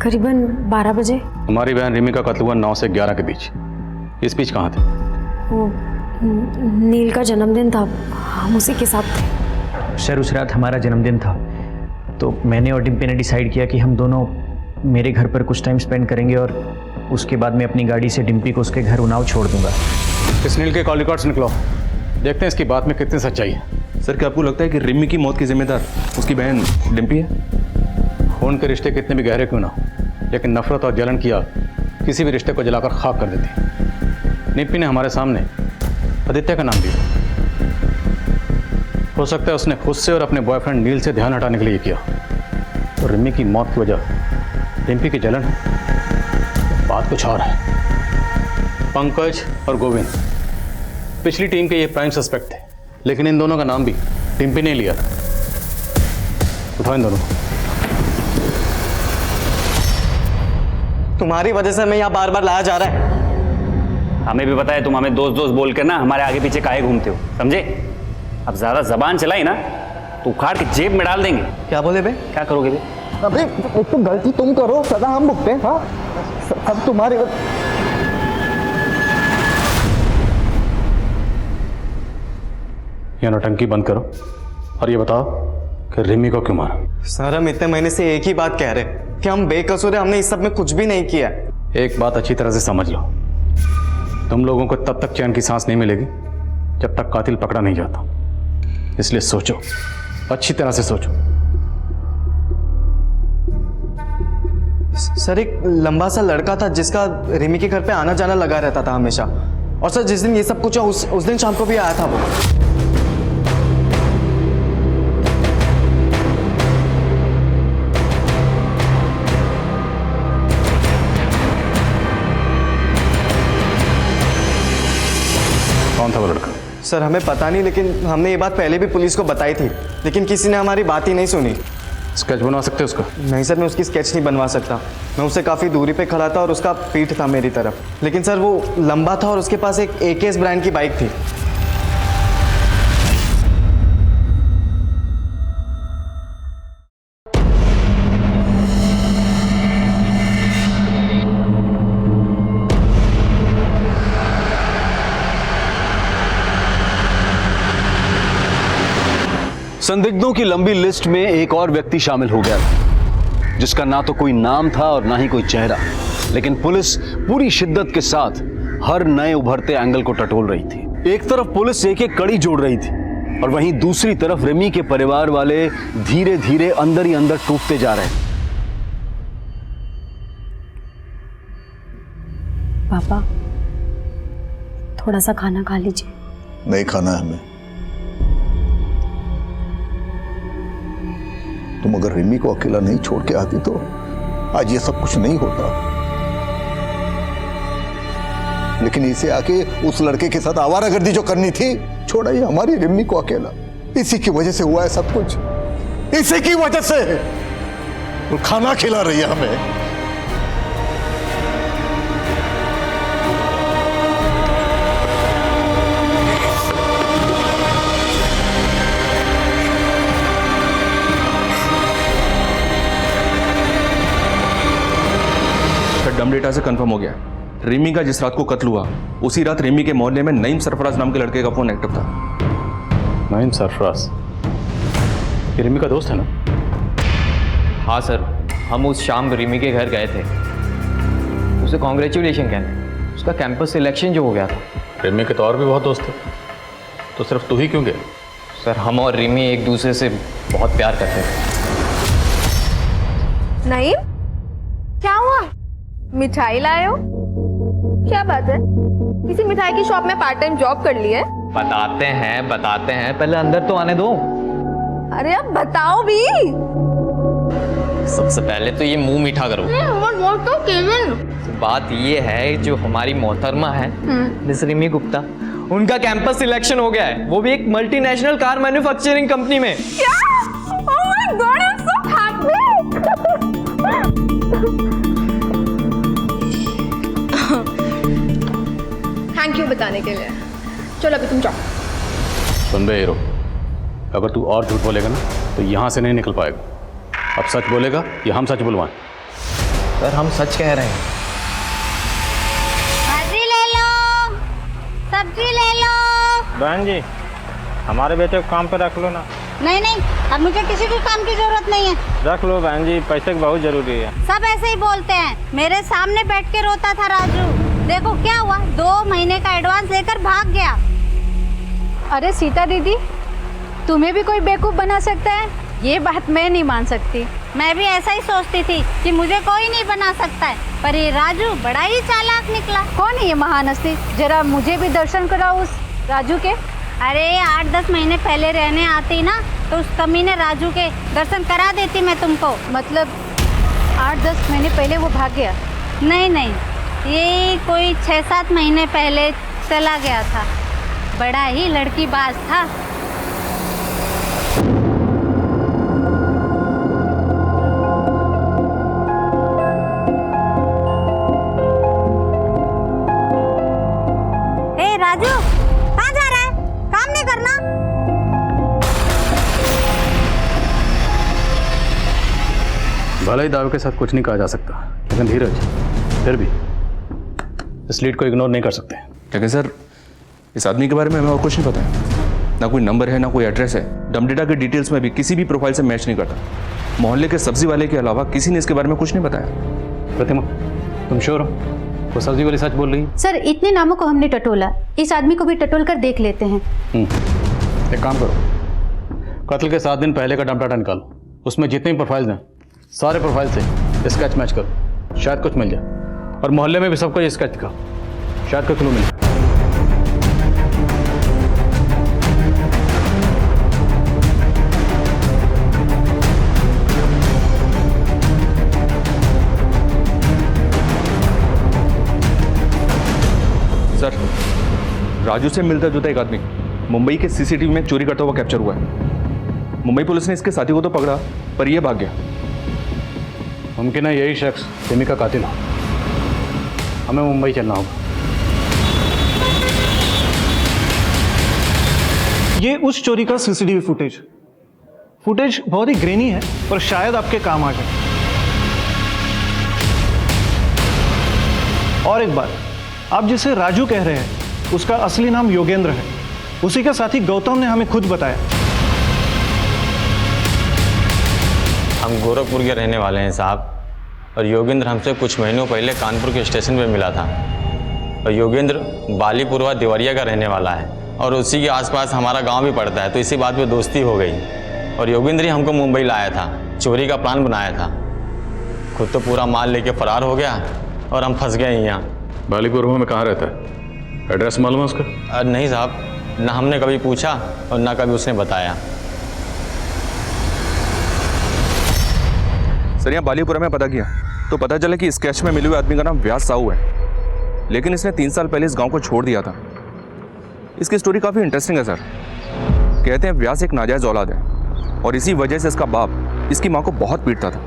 करीबन 12 बजे। हमारी बहन रिमी का कत्ल हुआ 9 से 11 के बीच। इस बीच कहाँ थे? वो नील का जन्मदिन था, हम उसी के साथ थे। सर उस रात हमारा जन्मदिन था, तो मैंने और डिम्पी ने डिसाइड किया कि हम दोनों मेरे घर पर कुछ टाइम स्पेंड करेंगे और उसके बाद मैं अपनी गाड़ी से डिम्पी को उसके घर उन्नाव छोड़ दूंगा। इस नील के कॉल रिकॉर्ड्स निकलो, देखते हैं इसकी बात में कितनी सच्चाई है। सर क्या आपको लगता है कि रिमी की मौत की जिम्मेदार उसकी बहन डिम्पी है? खून के रिश्ते कितने भी गहरे क्यों ना हो, लेकिन नफरत और जलन की आग किसी भी रिश्ते को जलाकर खाक कर देती। निप्पी ने हमारे सामने आदित्य का नाम दिया। हो सकता है उसने खुद से और अपने बॉयफ्रेंड नील से ध्यान हटाने के लिए किया। तो रिमी की मौत की वजह डिम्पी की जलन है, बात कुछ और है। पंकज और गोविंद पिछली टीम के ये प्राइम सस्पेक्ट थे, लेकिन इन दोनों का नाम भी डिम्पी ने लिया था। उठाओ इन दोनों। तुम्हारी वजह से हमें यहाँ बार बार लाया जा रहा है। हमें भी पता है तुम हमें दोस्त दोस्त बोल कर ना हमारे आगे पीछे काहे घूमते हो, समझे? अब ज्यादा जबान चलाई ना तो उखाड़ के जेब में डाल देंगे। क्या बोले बे? क्या करोगे बे? अबे एक तो गलती तुम करो, सदा हम भुगते हैं। हाँ सब तुम्हारी ये नौटंकी बंद करो और ये बताओ कि रिमी को क्यों मारा? सर हम इतने महीने से एक ही बात कह रहे कि हम बेकसूर हैं, हमने इस सब में कुछ भी नहीं किया। एक बात अच्छी तरह से समझ लो, तुम लोगों को तब तक चैन की सांस नहीं मिलेगी जब तक कातिल पकड़ा नहीं जाता। इसलिए सोचो, अच्छी तरह से सोचो। सर एक लंबा सा लड़का था जिसका रिमी के घर पे आना जाना लगा रहता था हमेशा। और सर जिस दिन ये सब कुछ है उस दिन शाम को भी आया था वो। कौन था वो लड़का? सर हमें पता नहीं, लेकिन हमने ये बात पहले भी पुलिस को बताई थी, लेकिन किसी ने हमारी बात ही नहीं सुनी। स्केच बनवा सकते हो उसका? नहीं सर, मैं उसकी स्केच नहीं बनवा सकता। मैं उससे काफ़ी दूरी पे खड़ा था और उसका पीठ था मेरी तरफ, लेकिन सर वो लंबा था और उसके पास एक AKS ब्रांड की बाइक थी। संदिग्धों की लंबी लिस्ट में एक और व्यक्ति शामिल हो गया था, जिसका ना तो कोई नाम था और ना ही कोई चेहरा, लेकिन पुलिस पूरी शिद्दत के साथ हर नए उभरते एंगल को टटोल रही थी। एक तरफ पुलिस एक एक कड़ी जोड़ रही थी और वहीं दूसरी तरफ रिमी के परिवार वाले धीरे धीरे अंदर ही अंदर टूटते जा रहे थे। पापा, थोड़ा सा खाना खा लीजिए। नहीं खाना है हमें। तुम अगर रिमी को अकेला नहीं छोड़ के आती तो आज ये सब कुछ नहीं होता, लेकिन इसे आके उस लड़के के साथ आवारागर्दी जो करनी थी, छोड़ा ही हमारी रिमी को अकेला। इसी की वजह से हुआ है सब कुछ, इसी की वजह से। वो खाना खिला रही है हमें। डम डेटा से कंफर्म हो गया, रिमी का जिस रात को कत्ल हुआ उसी रात रिमी के मोहल्ले में नईम सरफराज नाम के लड़के का फोन एक्टिव था। नईम सरफराज ये रिमी का दोस्त है ना? हाँ सर, हम उस शाम रिमी के घर गए थे, उसे कॉन्ग्रेचुलेशन कहने। उसका कैंपस सिलेक्शन जो हो गया था। रिमी के तो और भी बहुत दोस्त थे, तो सिर्फ तू ही क्यों गया? सर हम और रिमी एक दूसरे से बहुत प्यार करते थे। नईम, क्या हुआ? मिठाई लाए हो? क्या बात है? किसी मिठाई की शॉप में पार्ट टाइम जॉब कर ली है? बताते हैं, पहले अंदर तो आने दो। अरे अब बताओ भी। सबसे पहले तो ये मुंह मीठा करो। बात ये है, जो हमारी मोहतरमा है मिस रिमी गुप्ता, उनका कैंपस सिलेक्शन हो गया है, वो भी एक मल्टीनेशनल कार मैन्युफैक्चरिंग कंपनी में। क्या? Oh my God, I'm so happy. Thank you बताने के लिए। चलो अभी तुम जाओ। सुन बे हीरो, अगर तू और झूठ बोलेगा ना तो यहाँ से नहीं निकल पाएगा। अब सच बोलेगा या हम सच बुलवाएं? सर हम सच कह रहे हैं। भाजी ले लो, सब्जी ले लो। बहन जी, हमारे बेटे को काम पे रख लो ना। नहीं नहीं, अब मुझे किसी भी काम की जरूरत नहीं है। रख लो बहन जी, पैसे की बहुत जरूरी है। सब ऐसे ही बोलते हैं। मेरे सामने बैठ के रोता था राजू, देखो क्या हुआ, 2 महीने का एडवांस लेकर भाग गया। अरे सीता दीदी, तुम्हें भी कोई बेवकूफ बना सकता है? ये बात मैं नहीं मान सकती। मैं भी ऐसा ही सोचती थी कि मुझे कोई नहीं बना सकता है, पर ये राजू बड़ा ही चालाक निकला। कौन है ये महान हस्ती? जरा मुझे भी दर्शन कराओ उस राजू के। अरे 8-10 महीने पहले रहने आती ना, तो उस कमीने राजू के दर्शन करा देती मैं तुमको। मतलब 8-10 महीने पहले वो भाग गया? नहीं नहीं, ये कोई 6-7 महीने पहले चला गया था। बड़ा ही लड़कीबाज था। ए राजू, कहाँ जा रहा है? काम नहीं करना? भले ही दावे के साथ कुछ नहीं कहा जा सकता, लेकिन धीरज, फिर भी इस लीड को इग्नोर नहीं कर सकते। लेकिन सर, इस आदमी के बारे में हमें और कुछ नहीं पता है। ना कोई नंबर है, ना कोई एड्रेस है। डम डेटा के डिटेल्स में भी किसी भी प्रोफाइल से मैच नहीं करता। मोहल्ले के सब्जी वाले के अलावा किसी ने इसके बारे में कुछ नहीं बताया। प्रतिमा, तुम श्योर हो वो सब्जी वाली सच बोल रही है? सर इतने नामों को हमने टटोला, इस आदमी को भी टटोल कर देख लेते हैं। एक काम करो, कत्ल के 7 दिन पहले का डम डाटा निकालो, उसमें जितने भी प्रोफाइल्स हैं सारे प्रोफाइल से स्केच मैच करो, शायद कुछ मिल जाए। और मोहल्ले में भी सबको ये स्केच दिखाओ, शायद कोई क्लू मिले। सर, राजू से मिलता जुलता एक आदमी मुंबई के सीसीटीवी में चोरी करता हुआ कैप्चर हुआ है। मुंबई पुलिस ने इसके साथी को तो पकड़ा, पर यह भाग गया। मुमकिन है यही शख्स रिमी का कातिल हो। हमें मुंबई चलना होगा। ये उस चोरी का सीसीटीवी फुटेज बहुत ही ग्रेनी है, पर शायद आपके काम आ जाए। और एक बात, आप जिसे राजू कह रहे हैं उसका असली नाम योगेंद्र है। उसी का साथी गौतम ने हमें खुद बताया। हम गोरखपुर के रहने वाले हैं साहब, और योगेंद्र हमसे कुछ महीनों पहले कानपुर के स्टेशन पे मिला था। और योगेंद्र बालीपुरवा देवरिया का रहने वाला है, और उसी के आसपास हमारा गांव भी पड़ता है, तो इसी बात पे दोस्ती हो गई। और योगेंद्र ही हमको मुंबई लाया था, चोरी का प्लान बनाया था। खुद तो पूरा माल लेके फरार हो गया और हम फंस गए यहाँ। बालीपुरवा में कहाँ रहता है? एड्रेस मालूम है उसका? नहीं साहब, ना हमने कभी पूछा और ना कभी उसने बताया। सर, यहाँ बालीपुरा में पता किया तो पता चला कि स्केच में मिले हुए आदमी का नाम व्यास साहू है, लेकिन इसने 3 साल पहले इस गांव को छोड़ दिया था। इसकी स्टोरी काफ़ी इंटरेस्टिंग है सर। कहते हैं व्यास एक नाजायज़ औलाद है, और इसी वजह से इसका बाप इसकी माँ को बहुत पीटता था।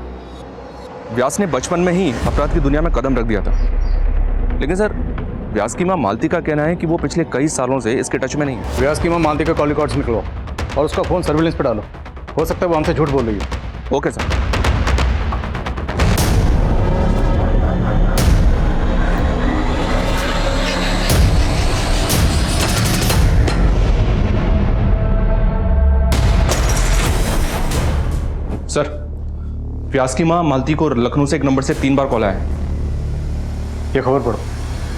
व्यास ने बचपन में ही अपराध की दुनिया में कदम रख दिया था। लेकिन सर, व्यास की माँ मालती का कहना है कि वो पिछले कई सालों से इसके टच में नहीं है। व्यास की माँ मालती का कॉल रिकॉर्ड्स निकलो और उसका फ़ोन सर्विलेंस पे डालो। हो सकता है वो हमसे झूठ बोल रही है। Okay sir. सर, व्यास की माँ मालती को लखनऊ से एक नंबर से 3 बार कॉल आया है। ये खबर पढ़ो।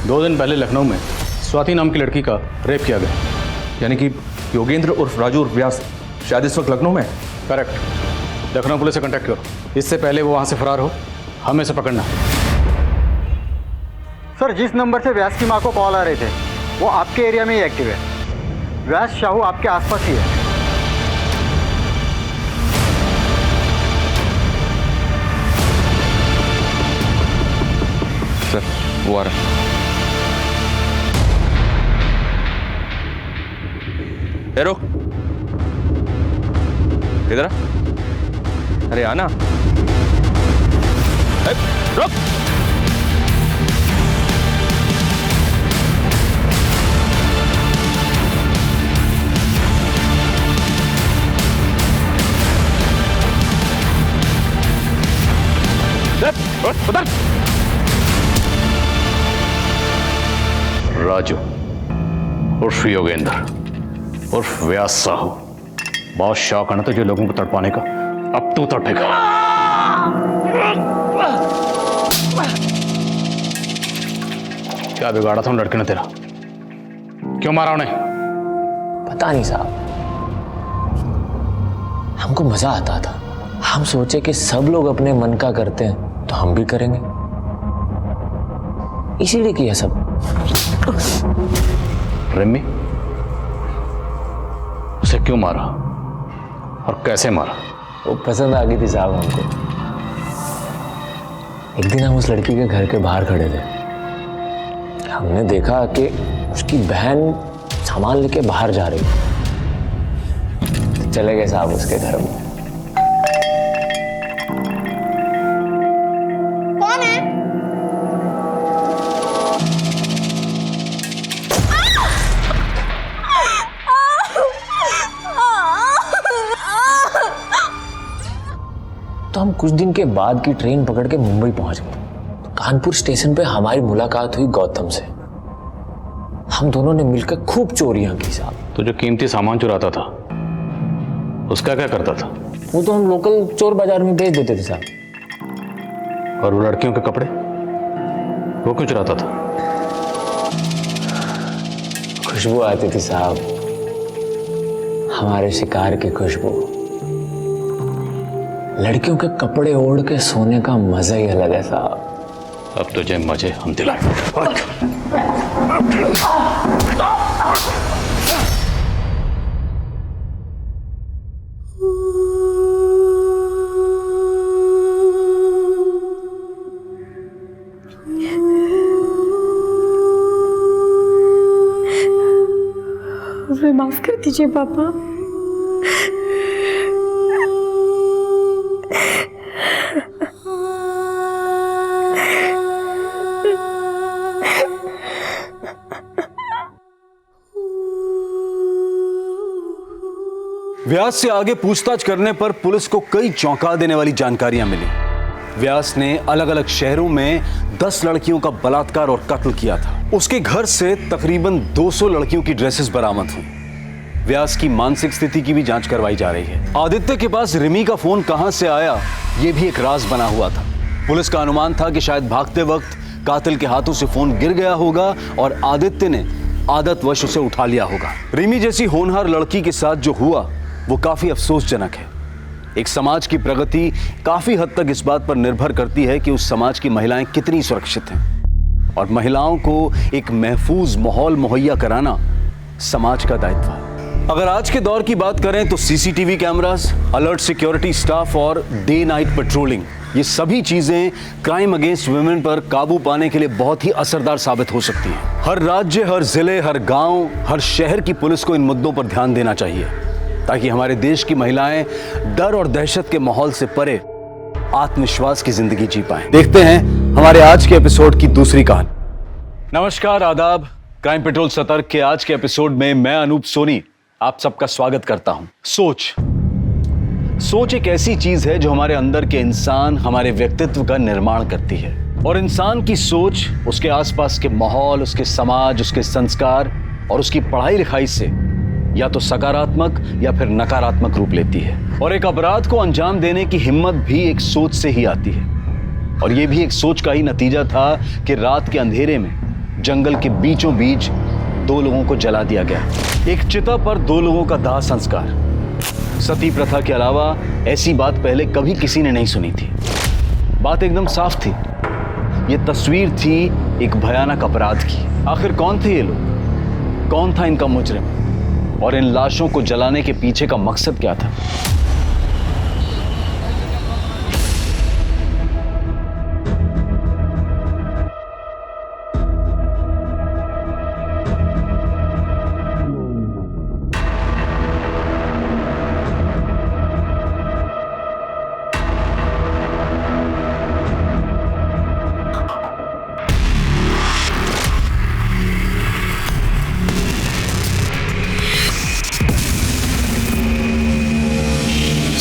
2 दिन पहले लखनऊ में स्वाति नाम की लड़की का रेप किया गया। यानी कि योगेंद्र उर्फ राजू उर्फ व्यास शायद इस वक्त लखनऊ में? करेक्ट। लखनऊ पुलिस से कांटेक्ट करो, इससे पहले वो वहाँ से फरार हो। हमें से पकड़ना। सर, जिस नंबर से व्यास की माँ को कॉल आ रहे थे वो आपके एरिया में ही एक्टिव है। व्यास साहू आपके आसपास ही है। सर, वो आ रहा है। रुक, इधर आ। अरे आना। रुक। उधर। राजू उर्फ योगेंद्र उर्फ व्यास साहू, बहुत शौक है ना तुझे लोगों को तड़पाने का। अब तू तड़पेगा। क्या बिगाड़ा था उन लड़के ने तेरा? क्यों मारा उन्हें? पता नहीं साहब, हमको मजा आता था। हम सोचे कि सब लोग अपने मन का करते हैं तो हम भी करेंगे, इसीलिए किया सब। रिमी, उसे क्यों मारा और कैसे मारा? वो पसंद आ गई थी साहब हमको। एक दिन हम उस लड़की के घर के बाहर खड़े थे। हमने देखा कि उसकी बहन सामान लेके बाहर जा रही। चले गए साहब उसके घर में। कौन है? तो हम कुछ दिन के बाद की ट्रेन पकड़ के मुंबई पहुंच गए। तो कानपुर स्टेशन पे हमारी मुलाकात हुई गौतम से। हम दोनों ने मिलकर खूब चोरियां की साहब। तो जो कीमती सामान चुराता था उसका क्या करता था? वो तो हम लोकल चोर बाजार में बेच देते थे साहब। और वो लड़कियों के कपड़े वो क्यों चुराता था? खुशबू आती थी साहब, हमारे शिकार की खुशबू। लड़कियों के कपड़े ओढ़ के सोने का मजा ही अलग है साहब। अब तुझे मजे हम दिलाएं। मुझे माफ कर दीजिए पापा। व्यास से आगे पूछताछ करने पर पुलिस को कई चौंका देने वाली जानकारियां मिली। व्यास ने अलग अलग शहरों में 10 लड़कियों का बलात्कार और कत्ल किया था। उसके घर से तकरीबन 200 लड़कियों की ड्रेसेस बरामद हुई। व्यास की मानसिक स्थिति की भी जांच करवाई जा रही है। आदित्य के पास रिमी का फोन कहां से आया, यह भी एक राज बना हुआ था। पुलिस का अनुमान था कि शायद भागते वक्त कातिल के हाथों से फोन गिर गया होगा और आदित्य ने आदतवश उसे उठा लिया होगा। रिमी जैसी होनहार लड़की के साथ जो हुआ वो काफी अफसोसजनक है। एक समाज की प्रगति काफी हद तक इस बात पर निर्भर करती है कि उस समाज की महिलाएं कितनी सुरक्षित हैं, और महिलाओं को एक महफूज माहौल मुहैया कराना समाज का दायित्व है। अगर आज के दौर की बात करें तो CCTV cameras, alert security staff और डे नाइट पेट्रोलिंग, ये सभी चीजें क्राइम अगेंस्ट वुमेन पर काबू पाने के लिए बहुत ही असरदार साबित हो सकती हैं। हर राज्य, हर जिले, हर गांव, हर शहर की पुलिस को इन मुद्दों पर ध्यान देना चाहिए ताकि हमारे देश की महिलाएं डर और दहशत के माहौल से परे आत्मविश्वास की जिंदगी जी पाएं। देखते हैं हमारे आज के एपिसोड की दूसरी कहानी। नमस्कार, आदाब। क्राइम पेट्रोल सतर्क के आज के एपिसोड में मैं अनूप सोनी आप सबका स्वागत करता हूं। सोच एक ऐसी चीज है जो हमारे अंदर के इंसान, हमारे व्यक्तित्व का निर्माण करती है, और इंसान की सोच उसके आसपास के माहौल, उसके समाज, उसके संस्कार और उसकी पढ़ाई लिखाई से या तो सकारात्मक या फिर नकारात्मक रूप लेती है। और एक अपराध को अंजाम देने की हिम्मत भी एक सोच से ही आती है, और यह भी एक सोच का ही नतीजा था कि रात के अंधेरे में जंगल के बीचों बीच 2 लोगों को जला दिया गया। एक चिता पर 2 लोगों का दाह संस्कार। सती प्रथा के अलावा ऐसी बात पहले कभी किसी ने नहीं सुनी थी। बात एकदम साफ थी, ये तस्वीर थी एक भयानक अपराध की। आखिर कौन थे ये लोग, कौन था इनका मुजरिम, और इन लाशों को जलाने के पीछे का मकसद क्या था?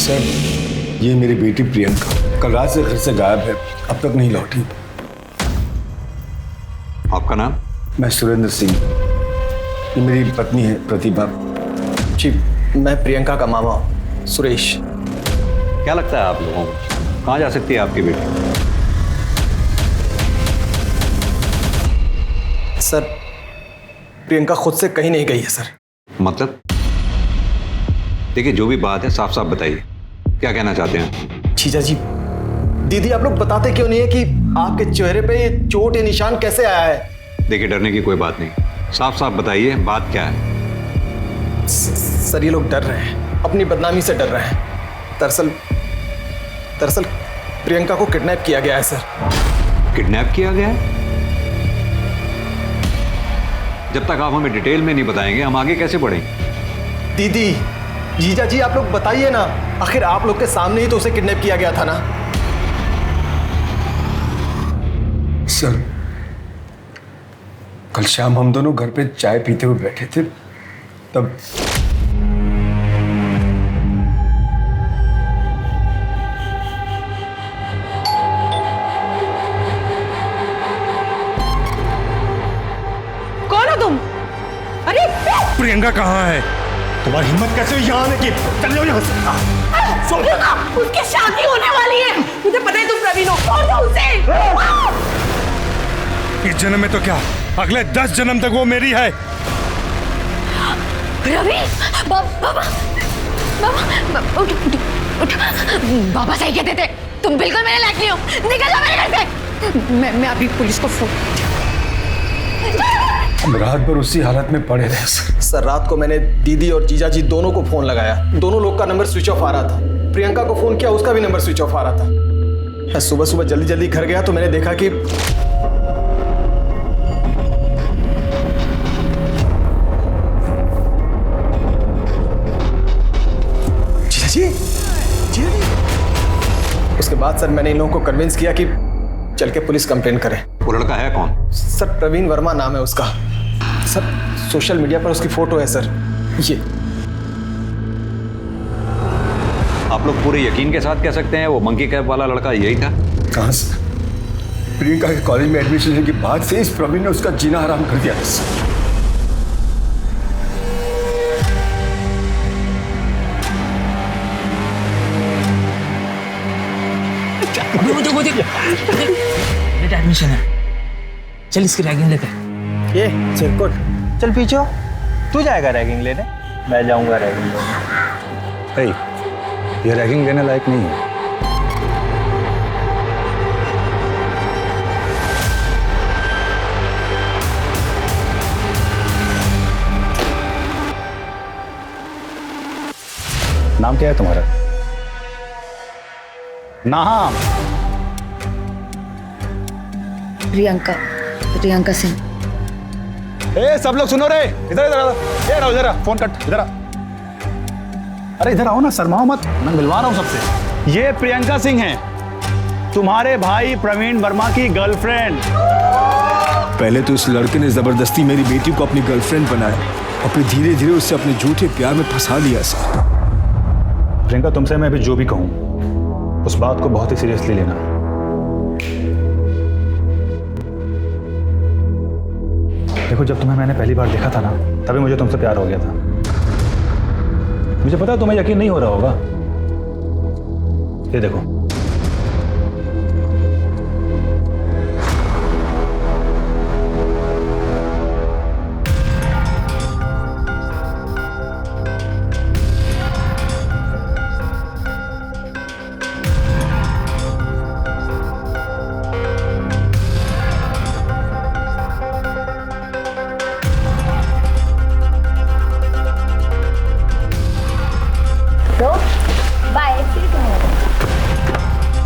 सर, ये मेरी बेटी प्रियंका कल रात से घर से गायब है, अब तक नहीं लौटी। आपका नाम? मैं सुरेंद्र सिंह, ये मेरी पत्नी है प्रतिभा। जी, मैं प्रियंका का मामा सुरेश। क्या लगता है आप लोगों को कहाँ जा सकती है आपकी बेटी? सर, प्रियंका खुद से कहीं नहीं गई है सर। मतलब? देखिए, जो भी बात है साफ साफ बताइए, क्या कहना चाहते हैं? जीजा जी, दीदी आप लोग बताते क्यों नहीं है कि आपके चेहरे पे ये चोट, ये निशान कैसे आया है? देखिए, डरने की कोई बात नहीं, साफ साफ बताइए बात क्या है। सर, ये लोग डर रहे हैं, अपनी बदनामी से डर रहे हैं। दरअसल प्रियंका को किडनैप किया गया है सर। किडनैप किया गया है? जब तक आप हमें डिटेल में नहीं बताएंगे हम आगे कैसे बढ़ेंगे? दीदी, जीजा जी आप लोग बताइए ना, आखिर आप लोग के सामने ही तो उसे किडनैप किया गया था ना। सर, कल शाम हम दोनों घर पे चाय पीते हुए बैठे थे, तब कौन हो तुम? अरे प्रियंका कहाँ है? तुम्हारी हिम्मत कैसे हुई यहाँ आने की? चल जाओ यहाँ से। उसकी शादी होने वाली है, मुझे पता है तुम प्रवीण हो। कौन हो उसे? इस जन्म में तो क्या, अगले 10 जन्म तक वो मेरी है। रवि, बाबा, उठ, बाबा सही कहते थे, तुम बिल्कुल मेरे लायक नहीं हो, निकल जाओ मेरे घर से। मैं अभी पुलिस को फोन। हम रात भर उसी हालत में पड़े रहे सर, रात को मैंने दीदी और जीजा जी दोनों को फोन लगाया, दोनों लोग का नंबर स्विच ऑफ आ रहा था। प्रियंका को फोन किया, उसका भी नंबर स्विच ऑफ आ रहा था। मैं सुबह सुबह जल्दी जल्दी घर गया तो मैंने देखा कि सर मैंने इन लोगों को कन्विंस किया कि चल के पुलिस कंप्लेन करें। वो लड़का है कौन? सर प्रवीण वर्मा नाम है उसका। सर सोशल मीडिया पर उसकी फोटो है सर, ये। आप लोग पूरे यकीन के साथ कह सकते हैं वो मंकी कैप वाला लड़का यही था? कहाँ से? प्रियंका के कॉलेज में एडमिशन लेने के बाद से इस प्रवीण ने उसका जीना हराम कर दिया। मुझे एडमिशन है, चल इसकी रैगिंग लेते हैं। ये चिरकुट, चल पीछे हो। तू जाएगा रैगिंग लेने? मैं जाऊंगा रैगिंग लेने। ये रैगिंग लेने लायक नहीं है। नाम क्या है तुम्हारा? नाम? प्रियंका सिंह। ए सब लोग सुनो रे, इधर इधर आओ। ये रहो, इधर आ, फोन कट, इधर आ। अरे इधर आओ ना, शर्माओ मत, मैं मिलवा रहा हूं सबसे। ये प्रियंका सिंह हैं, तुम्हारे भाई प्रवीण वर्मा की गर्लफ्रेंड। पहले तो इस लड़के ने जबरदस्ती मेरी बेटी को अपनी गर्लफ्रेंड बनाया और फिर धीरे धीरे उससे अपने झूठे प्यार में फंसा लिया। सर प्रियंका, तुमसे मैं अभी जो भी कहूं उस बात को बहुत ही सीरियसली लेना। देखो, जब तुम्हें मैंने पहली बार देखा था ना, तभी मुझे तुमसे प्यार हो गया था। मुझे पता है तुम्हें यकीन नहीं हो रहा होगा। ये देखो,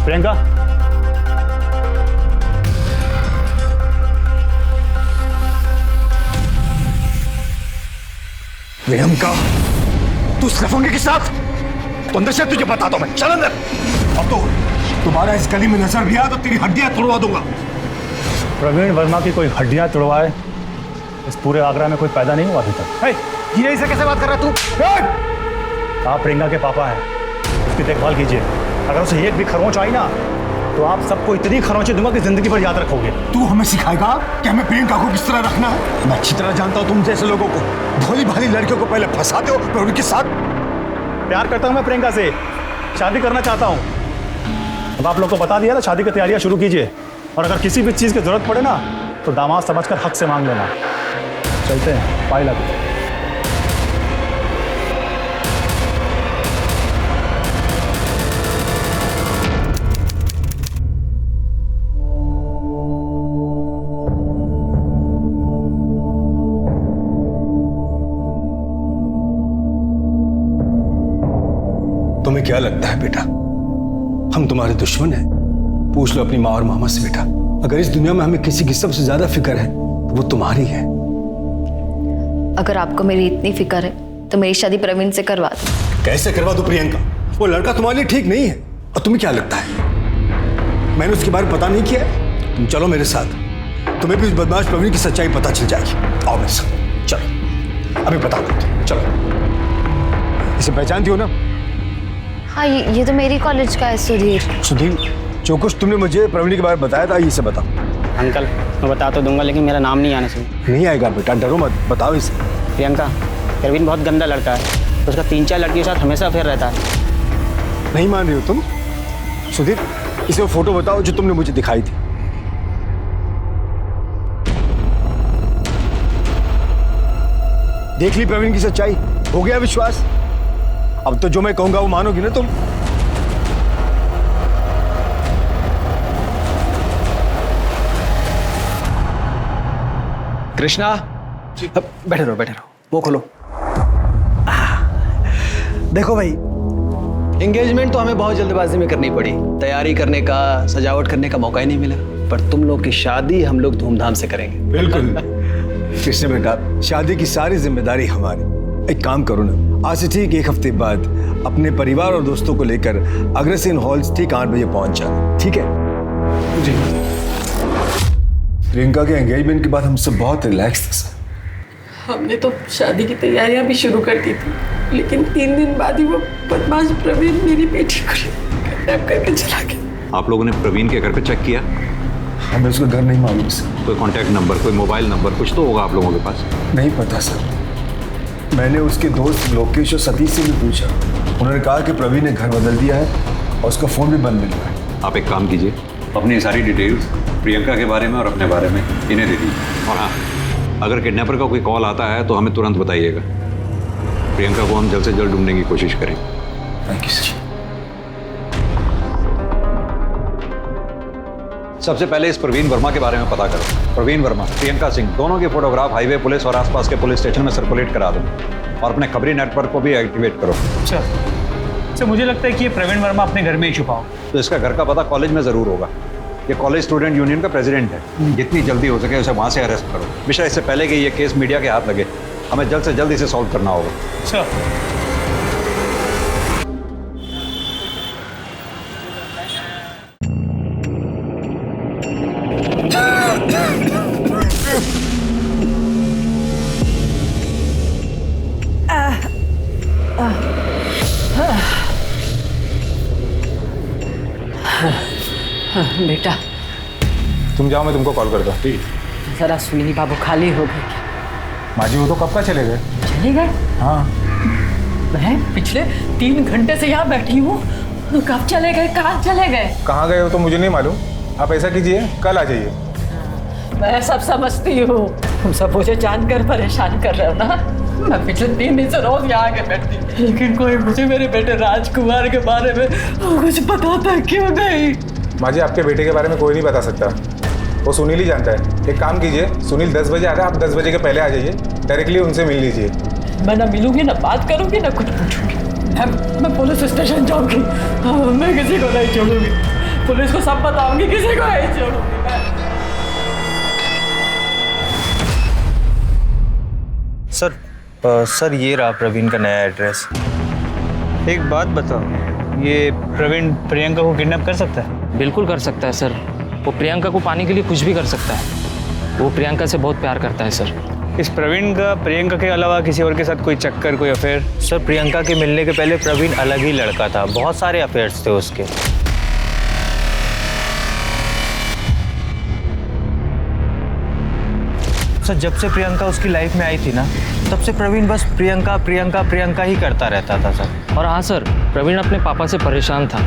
प्रियंका, प्रियंका, तू उस लफंगे के साथ? तो अंदर से तुझे बताता हूं मैं, चल अंदर। अब तो तुम्हारा इस गली में नजर भी आया तो तेरी हड्डियां तोड़वा दूंगा। प्रवीण वर्मा की कोई हड्डियां तोड़वाए इस पूरे आगरा में कोई पैदा नहीं हुआ अभी तक। ये ऐसे कैसे बात कर रहा तू? आप प्रियंका के पापा हैं, उसकी देखभाल कीजिए। अगर उसे एक भी खरोंच आई ना, तो आप सबको इतनी खरोंचे दूंगा कि जिंदगी भर याद रखोगे। तू हमें सिखाएगा कि हमें प्रियंका को किस तरह रखना है? मैं अच्छी तरह जानता हूं तुम जैसे लोगों को। भोली भाली लड़कियों को पहले फंसाते हो, फिर उनके साथ। प्यार करता हूं मैं प्रियंका से, शादी करना चाहता हूं। अब आप लोग को बता दिया ना, शादी की तैयारियां शुरू कीजिए। और अगर किसी भी चीज़ की जरूरत पड़े ना, तो दामाद समझकर हक से मांग लेना। चलते हैं, पाई लगे। तुम्हें क्या लगता है बेटा, हम तुम्हारे दुश्मन हैं? पूछ लो अपनी माँ और मामा से बेटा। अगर इस दुनिया में हमें किसी की सबसे ज्यादा फिक्र है तो वो तुम्हारी है। अगर आपको मेरी इतनी फिक्र है तो मेरी शादी प्रवीण से करवा दो। कैसे करवा दो प्रियंका? वो लड़का तुम्हारे लिए ठीक नहीं है। और तुम्हें क्या लगता है मैंने उसके बारे में पता नहीं किया? तुम चलो मेरे साथ, तुम्हें भी उस बदमाश प्रवीण की सच्चाई पता चल जाएगी। आओ मेरे साथ, चलो अभी बता दो। चलो, इसे पहचानती हो ना? हाँ, ये तो मेरी कॉलेज का है, सुधीर। सुधीर, जो कुछ तुमने मुझे प्रवीण के बारे में बताया था, इसे बताओ। अंकल, मैं बता तो दूंगा, लेकिन मेरा नाम नहीं आना चाहिए। नहीं आएगा बेटा, डरो मत, बताओ इसे। प्रियंका, प्रवीण बहुत गंदा लड़का है, उसका 3-4 लड़कियों के साथ हमेशा अफेयर रहता है। नहीं मान रही हो तुम? सुधीर, इसे वो फोटो बताओ जो तुमने मुझे दिखाई थी। देख ली प्रवीण की सच्चाई? हो गया विश्वास? अब तो जो मैं कहूंगा वो मानोगी ना तुम? कृष्णा, बैठे रहो, वो खोलो। देखो भाई, एंगेजमेंट तो हमें बहुत जल्दबाजी में करनी पड़ी। तैयारी करने का, सजावट करने का मौका ही नहीं मिला। पर तुम लोग की शादी हम लोग धूमधाम से करेंगे। बिल्कुल कृष्ण बेटा, शादी की सारी जिम्मेदारी हमारी। एक काम करो ना, आज से ठीक 1 हफ्ते बाद अपने परिवार और दोस्तों को लेकर अग्रसेन हॉल्स ठीक 8 बजे पहुंच जाना, ठीक है? जी। प्रियंका के एंगेजमेंट के बाद हम सब बहुत रिलैक्स थे सर। हमने तो शादी की तैयारियां भी शुरू कर दी थी, लेकिन 3 दिन बाद ही वो बदमाश प्रवीण मेरी बेटी को किडनैप करके चला गया। आप लोगों ने प्रवीण के घर पे चेक किया? हमें उसका घर नहीं मालूम सर। कोई कांटेक्ट नंबर, कोई मोबाइल नंबर कुछ तो होगा आप लोगों के पास? नहीं पता सर। मैंने उसके दोस्त लोकेश और सतीश से भी पूछा, उन्होंने कहा कि प्रवीण ने घर बदल दिया है और उसका फ़ोन भी बंद मिल रहा है। आप एक काम कीजिए, अपनी सारी डिटेल्स प्रियंका के बारे में और अपने बारे में इन्हें दे दीजिए। और हाँ, अगर किडनैपर का कोई कॉल आता है तो हमें तुरंत बताइएगा। प्रियंका को हम जल्द से जल्द ढूंढने की कोशिश करें। Thank you sir. सबसे पहले इस प्रवीण वर्मा के बारे में पता करो। प्रवीण वर्मा, प्रियंका सिंह, दोनों की फोटोग्राफ हाईवे पुलिस और आसपास के पुलिस स्टेशन में सर्कुलेट करा दो और अपने खबरी नेटवर्क को भी एक्टिवेट करो। सर मुझे लगता है कि ये प्रवीण वर्मा अपने घर में ही छुपा हो। तो इसका घर का पता कॉलेज में जरूर होगा। ये कॉलेज स्टूडेंट यूनियन का प्रेसिडेंट है। जितनी जल्दी हो सके उसे वहाँ से अरेस्ट करो। मिश्रा, इससे पहले कि ये केस मीडिया के हाथ लगे, हमें जल्द से जल्द इसे सॉल्व करना होगा। सर बेटा तुम जाओ, मैं तुमको कॉल करता हूँ। जरा सुनी बाबू खाली हो गए क्या? माँ जी वो तो कब का चले गए। चले गए? हाँ। मैं पिछले 3 घंटे से यहाँ बैठी हूँ, कब चले गए, कहाँ चले गए? कहाँ गए हो तो मुझे नहीं मालूम। आप ऐसा कीजिए, कल आ जाइए। मैं सब समझती हूँ, तुम सब मुझे जानकर परेशान कर रहे हो ना। मैं पिछले 3 दिन से रोज यहाँ आके बैठती, लेकिन कोई मुझे मेरे बेटे राजकुमार के बारे में कुछ बताता क्यों नहीं? माँ जी आपके बेटे के बारे में कोई नहीं बता सकता, वो सुनील ही जानता है। एक काम कीजिए, सुनील 10 बजे आ रहा है, आप 10 बजे के पहले आ जाइए, डायरेक्टली उनसे मिल लीजिए। मैं ना मिलूंगी, ना बात करूंगी, ना कुछ पूछूंगी। मैं पुलिस स्टेशन जाऊंगी, मैं किसी को नहीं छोड़ूंगी। पुलिस को सब बताऊंगी, किसी को नहीं छोड़ूंगी मैं। सर ये रहा प्रवीण का नया एड्रेस। एक बात बताओ, ये प्रवीण प्रियंका को किडनैप कर सकता है? बिल्कुल कर सकता है सर। वो प्रियंका को पाने के लिए कुछ भी कर सकता है। वो प्रियंका से बहुत प्यार करता है सर। इस प्रवीण का प्रियंका के अलावा किसी और के साथ कोई चक्कर, कोई अफेयर? सर प्रियंका के मिलने के पहले प्रवीण अलग ही लड़का था, बहुत सारे अफेयर्स थे उसके। सर जब से प्रियंका उसकी लाइफ में आई थी ना, तब से प्रवीण बस प्रियंका प्रियंका प्रियंका ही करता रहता था सर। और हाँ सर, प्रवीण अपने पापा से परेशान था।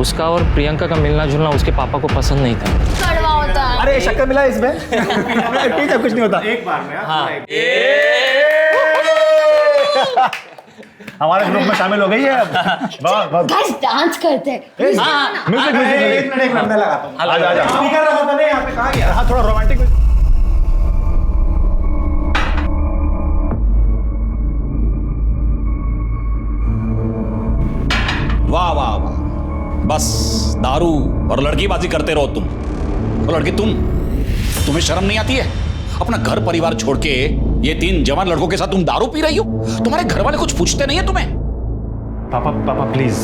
उसका और प्रियंका का मिलना जुलना उसके पापा को पसंद नहीं था। कड़वा होता है। अरे शक्कर मिला इसमें। ठीक है, कुछ नहीं होता। एक बार में हाँ। हमारे ग्रुप में शामिल हो गई है अब। बहुत गाइस डांस करते हैं। हाँ, म्यूजिक एक मिनट मैं लगाता हूँ। आजा स्पीकर रखा था नहीं यहाँ पे, कहाँ गया? हाँ थोड़ा रोमांटिक। वाह वाह वाह, बस दारू और लड़कीबाजी करते रहो तुम। और लड़की तुम्हें शर्म नहीं आती है? अपना घर परिवार छोड़ के ये 3 जवान लड़कों के साथ तुम दारू पी रही हो? तुम्हारे घर वाले कुछ पूछते नहीं है तुम्हें? पापा प्लीज,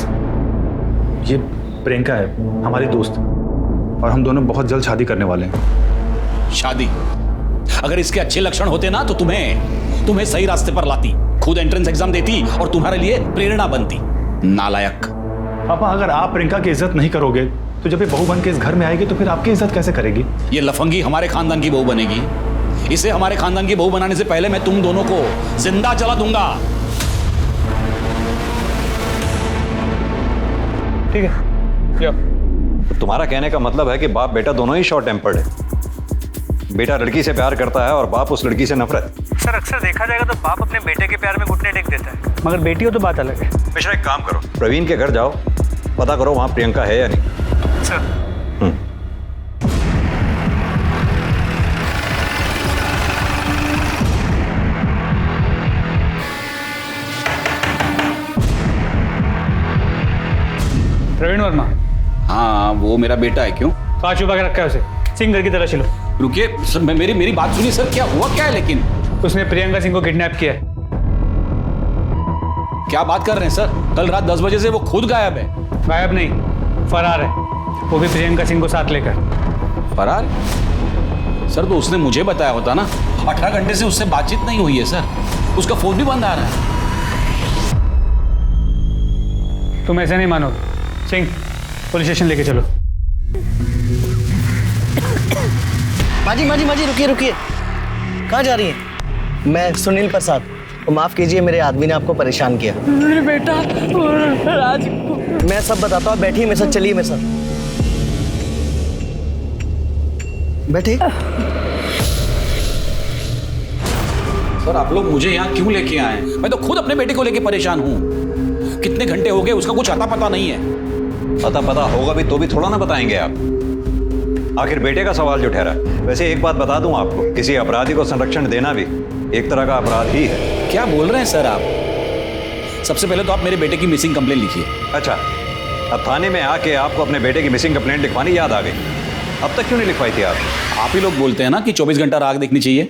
ये प्रियंका है हमारी दोस्त, और हम दोनों बहुत जल्द शादी करने वाले हैं। शादी? अगर इसके अच्छे लक्षण होते ना तो तुम्हें सही रास्ते पर लाती, खुद एंट्रेंस एग्जाम देती और तुम्हारे लिए प्रेरणा बनती। नालायक। पापा अगर आप प्रियंका की इज्जत नहीं करोगे तो जब ये बहू बन के इस घर में आएगी तो फिर आपकी इज्जत कैसे करेगी? ये लफंगी हमारे खानदान की बहू बनेगी। इसे हमारे खानदान की बहू बनाने से पहले मैं तुम दोनों को जिंदा जला दूंगा। ठीक है। तुम्हारा कहने का मतलब है कि बाप बेटा दोनों ही शॉर्ट टेम्पर्ड है। बेटा लड़की से प्यार करता है और बाप उस लड़की से नफरत। सर अक्सर देखा जाएगा तो बाप अपने बेटे के प्यार में घुटने टेक देता है, मगर बेटी हो तो बात अलग है। मिश्रा एक काम करो, प्रवीण के घर जाओ, पता करो वहां प्रियंका है या नहीं। सर प्रवीण वर्मा? हाँ वो मेरा बेटा है। क्यों? कहाँ छुपा के रखा है उसे? सिंगर की तरह चलो। रुकिए सर, मेरी बात सुनिए सर, क्या हुआ क्या है? लेकिन उसने प्रियंका सिंह को किडनैप किया है। क्या बात कर रहे हैं सर? कल रात 10 बजे से वो खुद गायब है। गायब नहीं, फरार है, वो भी प्रियंका सिंह को साथ लेकर। फरार? सर तो उसने मुझे बताया होता ना। 18 घंटे से उससे बातचीत नहीं हुई है सर, उसका फोन भी बंद आ रहा है। तुम ऐसे नहीं मानो। सिंह, पुलिस स्टेशन लेके चलो। माजी रुकिए रुकिए, कहाँ जा रही हैं? मैं सुनील प्रसाद, माफ कीजिए मेरे आदमी ने आपको परेशान किया। मेरे बेटा और राज को। मैं सब बताता हूँ, बैठिए मेरे साथ, चलिए मेरे साथ बैठिए। सर आप लोग मुझे यहाँ क्यों लेके आए? मैं तो खुद अपने बेटे को लेके परेशान हूँ। कितने घंटे हो गए, उसका कुछ अता पता नहीं है। अता पता होगा भी तो भी थोड़ा ना बताएंगे आप। आखिर बेटे का सवाल जो ठहरा। वैसे एक बात बता दूं आपको, किसी अपराधी को संरक्षण देना भी एक तरह का अपराध ही है। क्या बोल रहे हैं सर आप? सबसे पहले तो आप मेरे बेटे की मिसिंग कंप्लेंट लिखिए। अच्छा, अब थाने में आके आपको अपने बेटे की मिसिंग कंप्लेंट लिखवानी याद आ गई। अब तक क्यों नहीं लिखवाई थी आप? आप ही लोग बोलते हैं ना कि 24 घंटा राह देखनी चाहिए।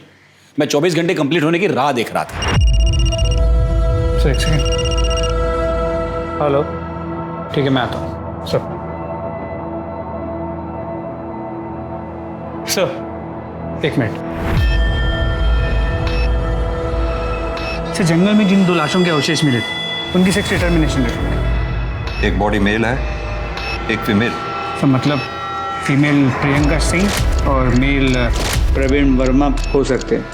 मैं 24 घंटे कंप्लीट होने की राह देख रहा था। एक सेकंड। हेलो, ठीक है मैं आता हूँ। सर एक मिनट। जंगल में जिन 2 लाशों के अवशेष मिले थे उनकी सेक्स डिटर्मिनेशन डेट। एक बॉडी मेल है, एक फीमेल। तो मतलब फीमेल प्रियंका सिंह और मेल प्रवीण वर्मा हो सकते हैं।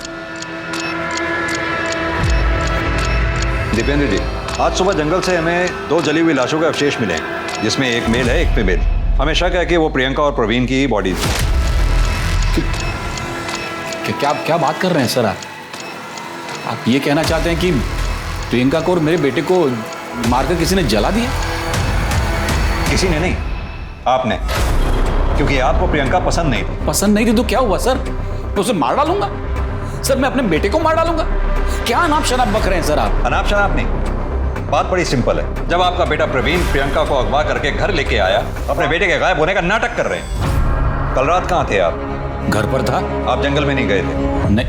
दीपेंद्र जी, आज सुबह जंगल से हमें 2 जली हुई लाशों के अवशेष मिले हैं, जिसमें एक मेल है, एक फीमेल। हमें शक है कि वो प्रियंका और प्रवीण की ही बॉडीज। क्या बात कर रहे हैं सर आप? आप ये कहना चाहते हैं कि प्रियंका को और मेरे बेटे को मारकर किसी ने जला दिया? किसी ने नहीं, आपने। क्योंकि आपको प्रियंका पसंद नहीं थी। पसंद नहीं थी तो क्या हुआ सर? मैं उसे मार डालूंगा सर, मैं अपने बेटे को मार डालूंगा। क्या अनाप शनाप बक रहे हैं सर आप? अनाप शनाप नहीं, बात बड़ी सिंपल है। जब आपका बेटा प्रवीण प्रियंका को अगवा करके घर लेके आया, अपने बेटे के गायब होने का नाटक कर रहे हैं। कल रात कहाँ थे आप? घर पर था। आप जंगल में नहीं गए थे? नहीं,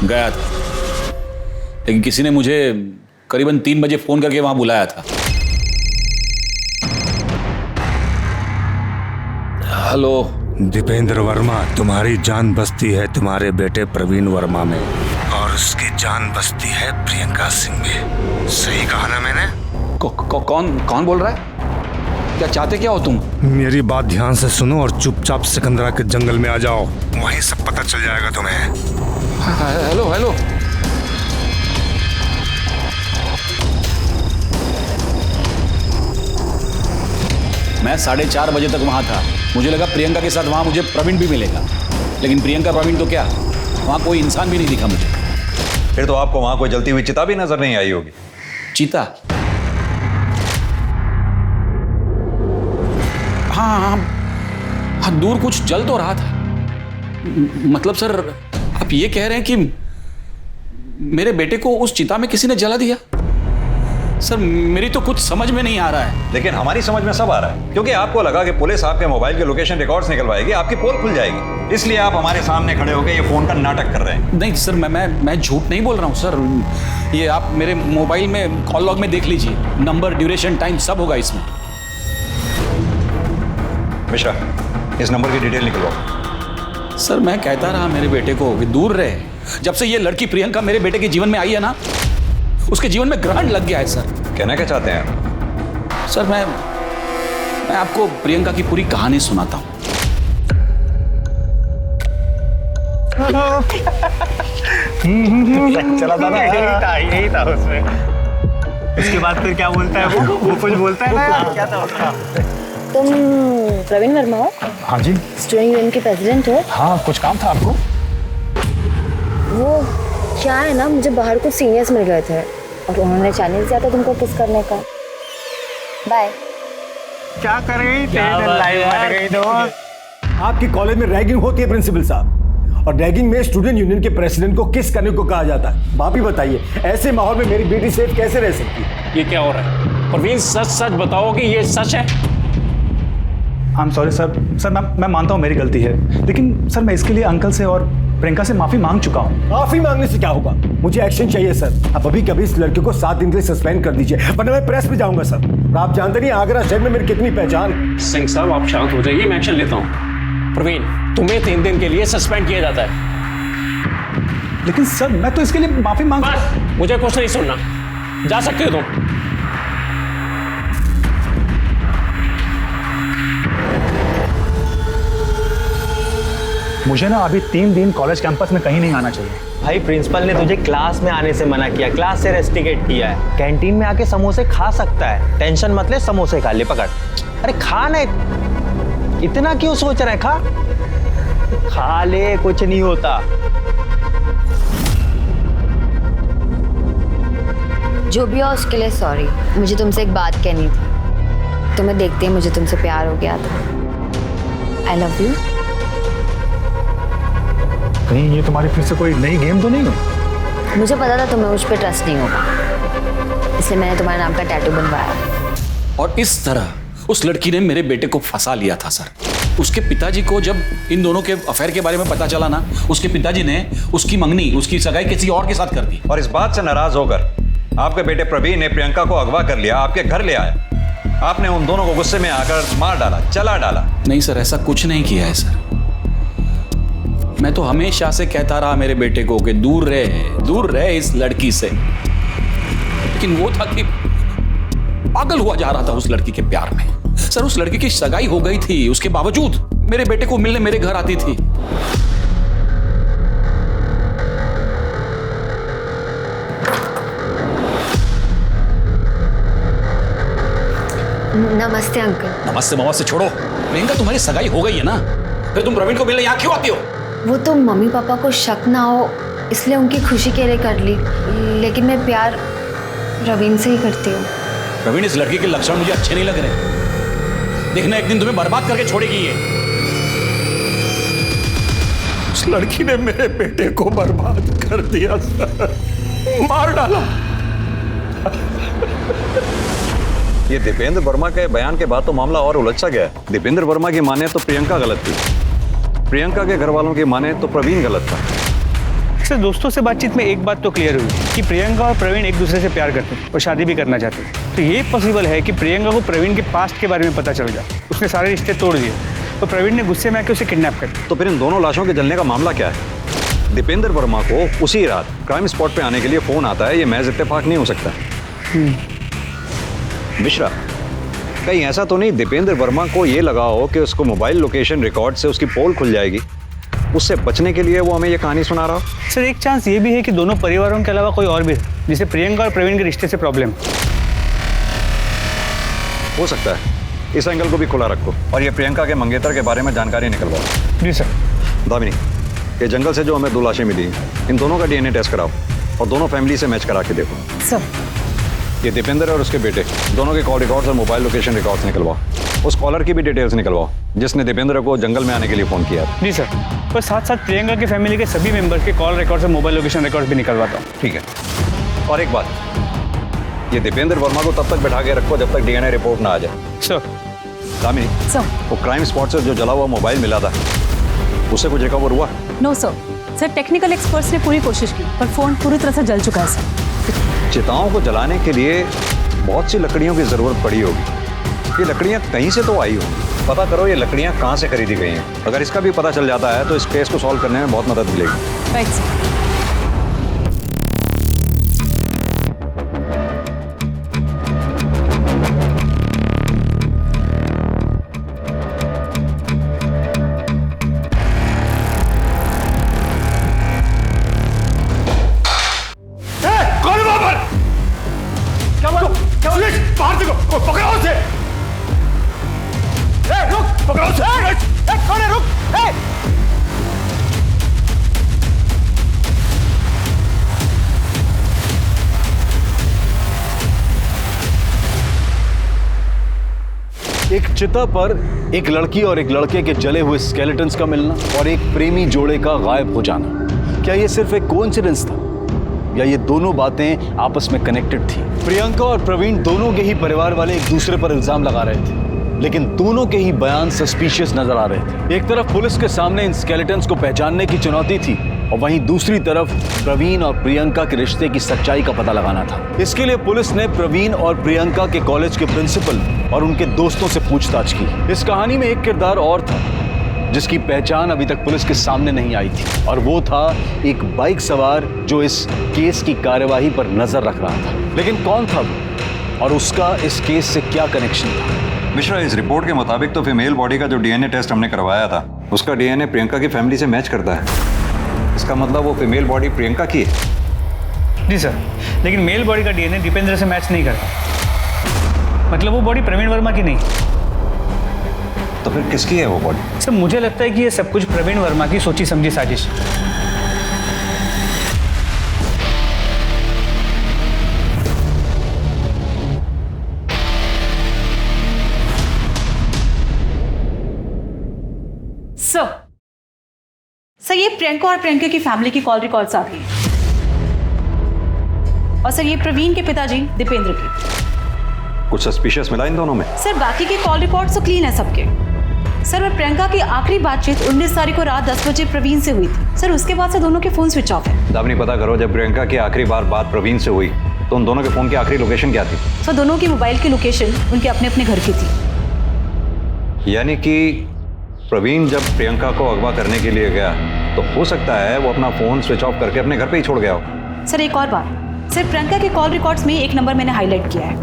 गया था, लेकिन किसी ने मुझे करीबन 3 बजे फोन करके वहां बुलाया था। हेलो दीपेंद्र वर्मा, तुम्हारी जान बसती है तुम्हारे बेटे प्रवीण वर्मा में, और उसकी जान बसती है प्रियंका सिंह में। सही कहा ना मैंने? कौन बोल रहा है? क्या चाहते क्या हो तुम? मेरी बात ध्यान से सुनो और चुपचाप सिकंदरा के जंगल में आ जाओ, वहीं सब पता चल जाएगा तुम्हें। हेलो हेलो, मैं 4:30 बजे तक वहां था। मुझे लगा प्रियंका के साथ वहां मुझे प्रवीण भी मिलेगा, लेकिन प्रियंका प्रवीण तो क्या, वहां कोई इंसान भी नहीं दिखा मुझे। फिर तो आपको वहां कोई जलती हुई चिता भी नजर नहीं आई होगी। चिता? हाँ, दूर कुछ जल तो रहा था। मतलब सर आप ये कह रहे हैं कि मेरे बेटे को उस चिता में किसी ने जला दिया? सर मेरी तो कुछ समझ में नहीं आ रहा है। लेकिन हमारी समझ में सब आ रहा है, क्योंकि आपको लगा कि पुलिस आपके मोबाइल के लोकेशन रिकॉर्ड्स निकलवाएगी, आपकी पोल खुल जाएगी, इसलिए आप हमारे सामने खड़े होकर ये फोन का नाटक कर रहे हैं। नहीं सर, मैं झूठ नहीं बोल रहा हूँ सर। ये आप मेरे मोबाइल में कॉल लॉग में देख लीजिए, नंबर, ड्यूरेशन, टाइम सब होगा इसमें। मिश्रा, इस नंबर की डिटेल निकलवाओ। सर मैं कहता रहा मेरे बेटे को कि दूर रहे। जब से ये लड़की प्रियंका मेरे बेटे के जीवन में आई है ना, उसके जीवन में ग्रहण लग गया है सर। कहना क्या चाहते हैं आप? सर मैं आपको प्रियंका की पूरी कहानी सुनाता हूँ। चला था ना, यही था उसमें। उसके बाद फिर क्या बोलता है वो कुछ बोलता है ना, क्या था उसका? तुम प्रवीण वर्मा हो? हाँ जी। स्टूडेंट यूनियन के प्रेसिडेंट हो? हाँ, कुछ काम था आपको? वो क्या है ना, मुझे बाहर कुछ सीनियर्स मिल गए थे और उन्होंने चैलेंज दिया था तुमको किस करने का। बाय। क्या कर रही थी? लाइव बन गई दोस्त। आपके कॉलेज में रैगिंग होती है प्रिंसिपल साहब, और रैगिंग में स्टूडेंट यूनियन के प्रेसिडेंट को किस करने को कहा जाता है। आप ही बताइए, ऐसे माहौल में मेरी बेटी सेफ कैसे रह सकती है? ये क्या हो रहा है? प्रवीण सच सच बताओ कि ये सच है। I am sorry sir. मैं मानता हूँ मेरी गलती है, लेकिन सर मैं इसके लिए अंकल से और प्रियंका से माफी मांग चुका हूँ। माफी मांगने से क्या होगा? मुझे एक्शन चाहिए सर। आप अभी कभी इस लड़के को 7 दिन के लिए सस्पेंड कर दीजिए, वरना मैं प्रेस में जाऊंगा सर। और आप जानते नहीं आगरा शहर में मेरी कितनी पहचान है। सिंह साहब आप शांत हो जाइए, मैं एक्शन लेता हूँ। प्रवीण, तुम्हें 3 दिन के लिए सस्पेंड किया जाता है। लेकिन सर मैं तो इसके लिए माफी मांग। बस, मुझे कुछ नहीं सुनना, जा सकते हो तुम। मुझे ना अभी 3 दिन कॉलेज कैंपस में कहीं नहीं आना चाहिए। भाई प्रिंसिपल ने तुझे क्लास में आने से मना किया, क्लास से रेस्टिकेट किया है। कैंटीन में आके समोसे खा सकता है, टेंशन मत ले, समोसे खा ले, पकड़। अरे खा ना, इतना क्यों सोच रहे हैं? खा ले, कुछ नहीं होता। जो भी हो उसके लिए सॉरी। मुझे तुमसे एक बात कहनी थी। तुम्हें देखते ही मुझे तुमसे प्यार हो गया था। I love you. कहीं ये तुम्हारी फिर से कोई नई गेम तो नहीं है? मुझे पता था तुम्हें मुझ पर ट्रस्ट नहीं होगा, इसलिए मैंने तुम्हारे नाम का टैटू बनवाया। और इस तरह उस लड़की ने मेरे बेटे को फंसा लिया था सर। उसके पिताजी को जब इन दोनों के अफेयर के बारे में पता चला ना, उसके पिताजी ने उसकी मंगनी, उसकी सगाई किसी और के साथ कर दी। और इस बात से नाराज होकर आपके बेटे प्रवीण ने प्रियंका को अगवा कर लिया, आपके घर ले आया। आपने उन दोनों को गुस्से में आकर मार डाला, जला डाला। नहीं सर, ऐसा कुछ नहीं किया है सर। मैं तो हमेशा से कहता रहा मेरे बेटे को कि दूर रहे इस लड़की से, लेकिन वो था कि पागल हुआ जा रहा था उस लड़की के प्यार में। सर उस लड़की की सगाई हो गई थी, उसके बावजूद मेरे बेटे को मिलने मेरे घर आती थी। नमस्ते अंकल। नमस्ते छोड़ो, प्रियंका तुम्हारी सगाई हो गई है ना, फिर तुम प्रवीण को मिलने यहाँ क्यों आती हो? वो तो मम्मी पापा को शक ना हो इसलिए उनकी खुशी के लिए कर ली, लेकिलेकिन मैं प्यार रवीन से ही करती हूँ। प्रवीण, इस लड़की के लक्षण मुझे अच्छे नहीं लग रहे। देखना एक दिन तुम्हें बर्बाद करके छोड़ेगी ये। उस लड़की ने मेरे बेटे को बर्बाद कर दिया सर, मार डाला। ये दीपेंद्र वर्मा के बयान के बाद तो मामला और उलझा गया है। दीपेंद्र वर्मा की माने तो प्रियंका गलत थी, प्रियंका के घर वालों की माने तो प्रवीण गलत था। सर दोस्तों से बातचीत में एक बात तो क्लियर हुई कि प्रियंका और प्रवीण एक दूसरे से प्यार करते हैं और शादी भी करना चाहते हैं। तो ये पॉसिबल है कि प्रियंका को प्रवीण के पास्ट के बारे में पता चल जाए, उसने सारे रिश्ते तोड़ दिए, तो प्रवीण ने गुस्से में आके उसे किडनैप कर दिया। तो फिर इन दोनों लाशों के जलने का मामला क्या है? दीपेंद्र वर्मा को उसी रात क्राइम स्पॉट पे आने के लिए फोन आता है, ये महज इत्तेफाक नहीं हो सकता। मिश्रा, कहीं ऐसा तो नहीं दीपेंद्र वर्मा को ये लगा हो कि उसको मोबाइल लोकेशन रिकॉर्ड से उसकी पोल खुल जाएगी, उससे बचने के लिए वो हमें ये कहानी सुना रहा हो? सर एक चांस ये भी है कि दोनों परिवारों के अलावा कोई और भी है जिसे प्रियंका और प्रवीण के रिश्ते से प्रॉब्लम हो सकता है। इस एंगल को भी खुला रखो और ये प्रियंका के मंगेतर के बारे में जानकारी निकलवाओ। जी सर। दामिनी, ये जंगल से जो हमें 2 लाशें मिली, इन दोनों का DNA टेस्ट कराओ और दोनों फैमिली से मैच करा के देखो। सर ये दीपेंद्र और उसके बेटे दोनों के कॉल रिकॉर्ड्स और मोबाइल लोकेशन रिकॉर्ड्स निकलवाओ। उस कॉलर की भी डिटेल्स निकलवाओ जिसने दीपेंद्र को जंगल में आने के लिए फ़ोन किया। जी सर, पर साथ साथ प्रियंका की फैमिली के सभी मेंबर्स के कॉल रिकॉर्ड्स और मोबाइल लोकेशन रिकॉर्ड्स भी निकलवाता हूँ। ठीक है। और एक बात, ये दीपेंद्र वर्मा को तब तक बैठा के रखो जब तक DNA रिपोर्ट ना आ जाए। सर। दामिनी, वो क्राइम स्पॉट से जो जला हुआ मोबाइल मिला था उससे कुछ रिकवर हुआ? नो सर टेक्निकल एक्सपर्ट्स ने पूरी कोशिश की पर फोन पूरी तरह से जल चुका है सर। चिताओं को जलाने के लिए बहुत सी लकड़ियों की जरूरत पड़ी होगी। ये लकड़ियां कहीं से तो आई होंगी, पता करो ये लकड़ियां कहां से खरीदी गई हैं। अगर इसका भी पता चल जाता है तो इस केस को सॉल्व करने में बहुत मदद मिलेगी। Right sir. एक चिता पर एक लड़की और एक लड़के के जले हुए स्केलेटन्स का मिलना और एक प्रेमी जोड़े का गायब हो जाना, क्या ये सिर्फ एक कोइंसिडेंस था या ये दोनों बातें आपस में कनेक्टेड थी? प्रियंका और प्रवीण दोनों के ही परिवार वाले एक दूसरे पर इल्जाम लगा रहे थे, लेकिन दोनों के ही बयान सस्पिशियस नजर आ रहे थे। एक तरफ पुलिस के सामने इन स्केलेटन्स को पहचानने की चुनौती थी और वहीं दूसरी तरफ प्रवीण और प्रियंका के रिश्ते की सच्चाई का पता लगाना था। इसके लिए पुलिस ने प्रवीण और प्रियंका के कॉलेज के प्रिंसिपल और उनके दोस्तों से पूछताछ की। इस कहानी में एक किरदार और था जिसकी पहचान अभी तक पुलिस के सामने नहीं आई थी, और वो था एक बाइक सवार जो इस केस की कार्यवाही पर नजर रख रहा था। लेकिन कौन था वो और उसका इस केस से क्या कनेक्शन था? मिश्रा, इस रिपोर्ट के मुताबिक तो फीमेल बॉडी का जो डीएनए टेस्ट हमने करवाया था उसका डीएनए प्रियंका की फैमिली से मैच करता है। इसका मतलब वो फीमेल बॉडी प्रियंका की है। जी सर, लेकिन मेल बॉडी का डीएनए दीपेंद्र से मैच नहीं करता। मतलब वो बॉडी प्रवीण वर्मा की नहीं। तो फिर किसकी है वो बॉडी? सर मुझे लगता है कि ये सब कुछ प्रवीण वर्मा की सोची समझी साजिश। सर ये प्रियंका और प्रियंका की फैमिली की कॉल रिकॉर्ड्स आ गई हैं। और सर ये प्रवीण के पिताजी दीपेंद्र की। कुछ सस्पिशियस मिला इन दोनों में? सर बाकी के कॉल रिकॉर्ड्स तो क्लीन है सबके। सर और प्रियंका की आखिरी बातचीत 19 तारीख को रात 10 बजे प्रवीण से हुई थी। सर उसके बाद से दोनों के फोन स्विच ऑफ है। दामिनी, पता करो जब प्रियंका की आखिरी बार बात प्रवीण से हुई तो उन दोनों के फोन की आखिरी लोकेशन क्या थी? सर दोनों की मोबाइल की लोकेशन उनके अपने अपने घर की थी। यानी कि प्रवीण जब प्रियंका को अगवा करने के लिए गया तो हो सकता है वो अपना फोन स्विच ऑफ करके अपने घर पे ही छोड़ गया हो। सर एक और बात, सर प्रियंका के कॉल रिकॉर्ड्स में एक नंबर मैंने हाईलाइट किया है।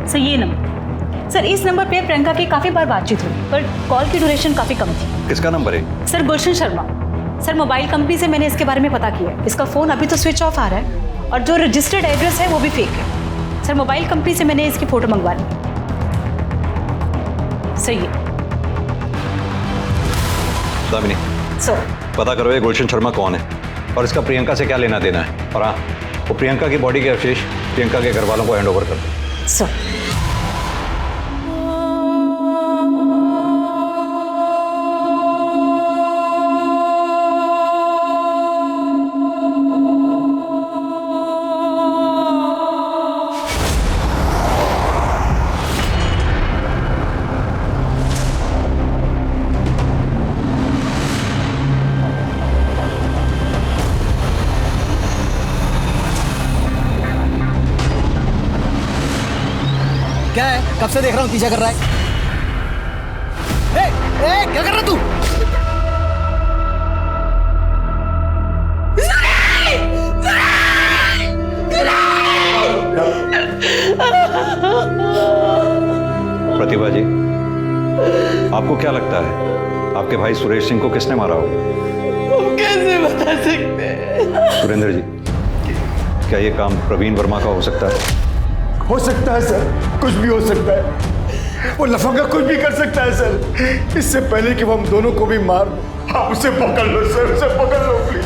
सर ये नंबर, सर इस नंबर पे प्रियंका की काफी बार बातचीत हुई पर कॉल की ड्यूरेशन काफी कम थी। किसका नंबर है? सर गुलशन शर्मा। सर मोबाइल कंपनी से मैंने इसके बारे में पता किया है। इसका फोन अभी तो स्विच ऑफ आ रहा है और जो रजिस्टर्ड एड्रेस है वो भी फेक है। सर मोबाइल कंपनी से मैंने इसकी फोटो मंगवा ली। सर ये दामिनी, सर पता करो ये गुलशन शर्मा कौन है और इसका प्रियंका से क्या लेना देना है। और हाँ, वो प्रियंका की बॉडी के अवशेष प्रियंका के घर वालों को हैंड ओवर कर दो। सर क्या है? कब से देख रहा हूँ पीछा कर रहा है। क्या कर रहा तू? प्रतिभा जी, आपको क्या लगता है आपके भाई सुरेश सिंह को किसने मारा हो? कैसे बता सकते हैं? सुरेंद्र जी, क्या ये काम प्रवीण वर्मा का हो सकता है? हो सकता है सर, कुछ भी हो सकता है। वो लफंगा कुछ भी कर सकता है सर। इससे पहले कि वो हम दोनों को भी मार, आप उसे पकड़ लो सर, उसे पकड़ लो प्लीज।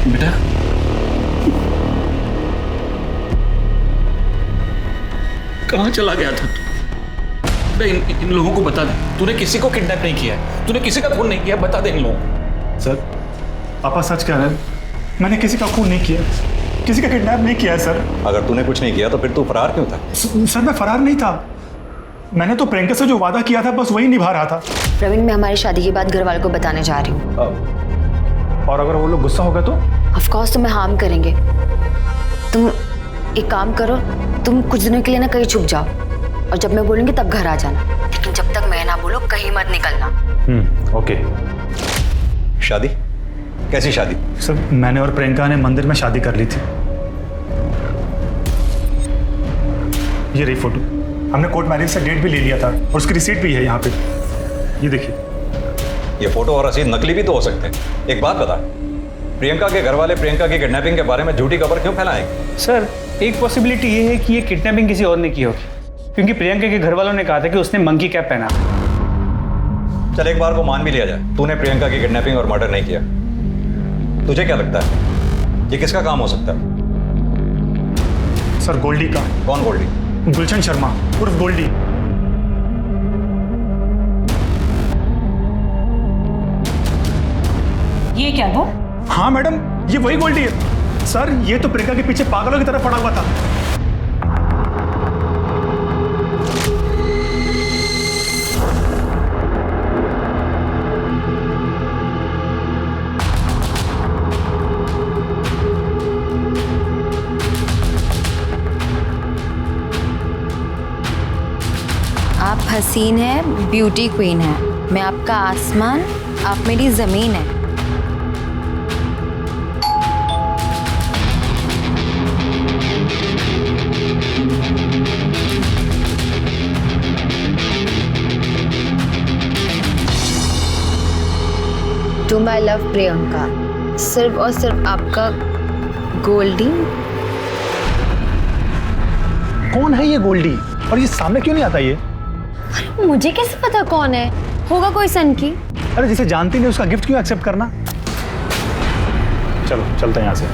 बेटा, कहाँ चला गया था तू? इन लोगों को बता दे, तूने किसी को किडनैप नहीं किया है, तूने किसी का खून नहीं किया, बता दे इन लोगों को। सर पापा सच कह रहे हैं, मैंने किसी का खून नहीं किया, किसी का किडनैप नहीं किया है सर। अगर तूने कुछ नहीं किया तो फिर तू फरार क्यों था? सर मैं फरार नहीं था, मैंने तो प्रियंका से जो वादा किया था बस वही निभा रहा था। प्रवीण, मैं हमारी शादी की बात घर वालों को बताने जा रही हूँ। और अगर वो लोग गुस्सा हो गए तो? ऑफ कोर्स तुम्हें हार्म करेंगे। तुम एक काम करो, तुम कुछ दिनों के लिए ना कहीं छुप जाओ और जब मैं बोलूंगी तब घर आ जाना, लेकिन जब तक मैं ना बोलूं कहीं मत निकलना। ओके। शादी? कैसी शादी? सर मैंने और प्रियंका ने मंदिर में शादी कर ली थी। ये रही फोटो, हमने कोर्ट मैरिज से डेट भी ले लिया था और उसकी रिसीट भी है यहाँ पे, ये देखिए। ये फोटो और रसीद नकली भी तो हो सकते हैं। एक बात बता, प्रियंका के घर वाले प्रियंका की किडनैपिंग के बारे में झूठी खबर क्यों फैलाएंगे? सर एक पॉसिबिलिटी ये है कि ये किडनैपिंग किसी और ने की होगी, क्योंकि प्रियंका के घर वालों ने कहा था कि उसने मंकी कैप पहना। चल एक बार को मान भी लिया जाए, तूने प्रियंका की किडनैपिंग और मर्डर नहीं किया। तुझे क्या लगता है ये किसका काम हो सकता है? सर गोल्डी का। कौन गोल्डी? गुलशन शर्मा उर्फ गोल्डी। ये क्या वो? हाँ मैडम, ये वही गोल्डी है। सर ये तो प्रियंका के पीछे पागलों की तरह पड़ा हुआ था। आप हसीन है, ब्यूटी क्वीन है, मैं आपका आसमान, आप मेरी जमीन है। टू माई लव प्रियंका, सिर्फ और सिर्फ आपका गोल्डी। कौन है ये गोल्डी और ये सामने क्यों नहीं आता ये? मुझे कैसे पता कौन है? होगा कोई सन की। अरे जिसे जानती नहीं उसका गिफ्ट क्यों एक्सेप्ट करना? चलो चलते हैं यहाँ से।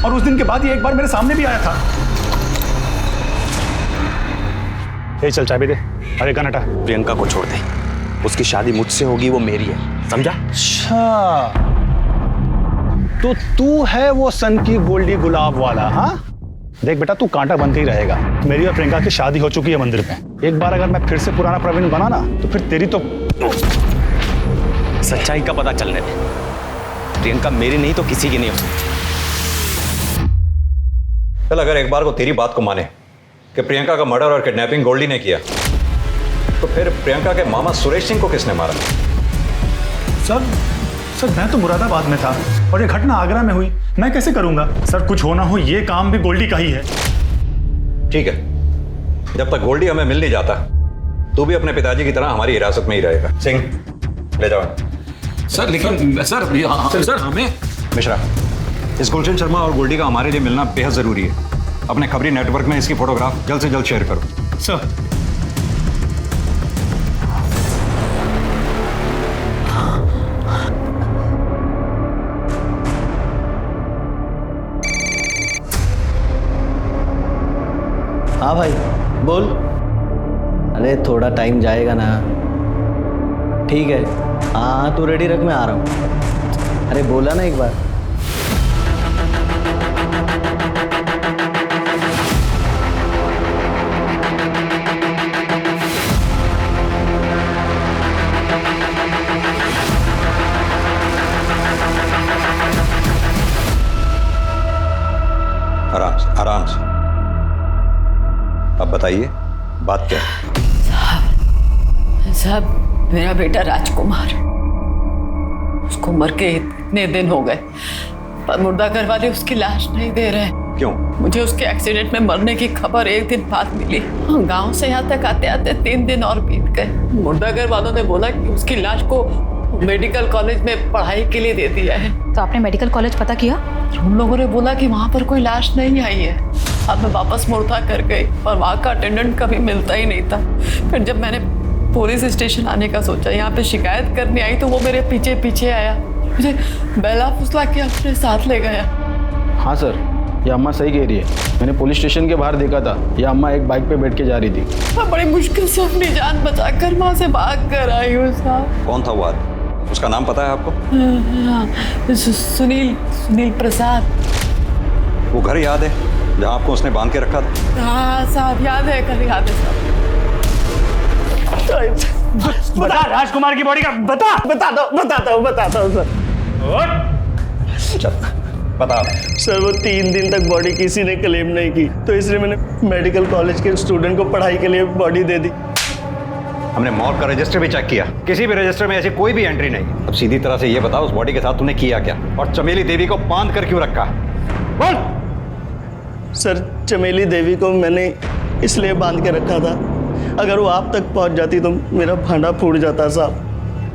और उस दिन के बाद ये एक बार मेरे सामने भी आया था। ए चल चाबी दे। अरे कनटा, प्रियंका को छोड़ दे, उसकी शादी मुझसे होगी, वो मेरी है, समझा? अच्छा तो तू है वो सन की गोल्डी गुलाब वाला? हाँ देख बेटा, तू कांटा बनते ही रहेगा। मेरी और प्रियंका की शादी हो चुकी है मंदिर में। एक बार अगर मैं फिर से पुराना प्रवीण बना ना तो फिर तेरी तो सच्चाई का पता चलने दे। प्रियंका मेरी नहीं तो किसी की नहीं हो सकती। चल अगर एक बार को तेरी बात को माने कि प्रियंका का मर्डर और किडनैपिंग गोल्डी ने किया, तो फिर प्रियंका के मामा सुरेश सिंह को किसने मारा? सर मैं तो मुरादाबाद में था और ये घटना आगरा में हुई। मैं कैसे करूंगा? सर कुछ होना हो, ये काम भी गोल्डी का ही है। ठीक है, जब तक गोल्डी हमें मिल नहीं जाता तू भी अपने पिताजी की तरह हमारी हिरासत में ही रहेगा। सिंह ले जाओ। सर लेकिन सर हमें मिश्रा, इस गुलशन शर्मा और गोल्डी का हमारे लिए मिलना बेहद जरूरी है। अपने खबरी नेटवर्क में इसकी फोटोग्राफ जल्द से जल्द शेयर करो। सर हाँ भाई बोल। अरे थोड़ा टाइम जाएगा ना। ठीक है, हाँ तू रेडी रख, मैं आ रहा हूँ। अरे बोला ना एक बार। आराम से आराम से। अब बताइए बात क्या है? साहब मेरा बेटा राजकुमार, उसको मर के इतने दिन हो गए, पर मुर्दा घर वाले उसकी लाश नहीं दे रहे। क्यों? मुझे उसके एक्सीडेंट में मरने की खबर एक दिन बाद मिली। गांव से यहाँ तक आते आते 3 दिन और बीत गए। मुर्दा घर वालों ने बोला कि उसकी लाश को मेडिकल कॉलेज में पढ़ाई के लिए दे दिया है। तो आपने मेडिकल कॉलेज पता किया? उन लोगों ने बोला कि वहाँ पर कोई लाश नहीं आई है। अब मैं वापस मुर्दा कर गई, पर वहाँ का अटेंडेंट कभी मिलता ही नहीं था। फिर जब मैंने पुलिस स्टेशन आने का सोचा, यहाँ पे शिकायत करने आई, तो वो मेरे पीछे पीछे आया, मुझे बेला फुसला के अपने साथ ले गया। हाँ सर, ये अम्मा सही कह रही है। मैंने पुलिस स्टेशन के बाहर देखा था, ये अम्मा एक बाइक पे बैठ के जा रही थी। मैं बड़ी मुश्किल से अपनी जान बचाकर वहाँ से भाग कर आई हूँ साहब। कौन था वो आदमी? उसका नाम पता है आपको? सुनील प्रसाद। वो घर याद है जहाँ आपको उसने बांध के रखा था? हाँ साहब याद है, कल याद है साहब। बता राजकुमार की बॉडी का बताता हूँ सर। बता सर, वो 3 दिन तक बॉडी किसी ने क्लेम नहीं की, तो इसलिए मैंने मेडिकल कॉलेज के स्टूडेंट को पढ़ाई के लिए बॉडी दे दी। हमने मॉर्ग का रजिस्टर भी चेक किया, किसी भी रजिस्टर में ऐसी कोई भी एंट्री नहीं। अब सीधी तरह से ये बताओ, उस बॉडी के साथ तूने किया क्या और चमेली देवी को बांध कर क्यों रखा? बोल। सर, चमेली देवी को मैंने इसलिए बांध के रखा था, अगर वो आप तक पहुंच जाती तो मेरा भांडा फूट जाता साहब।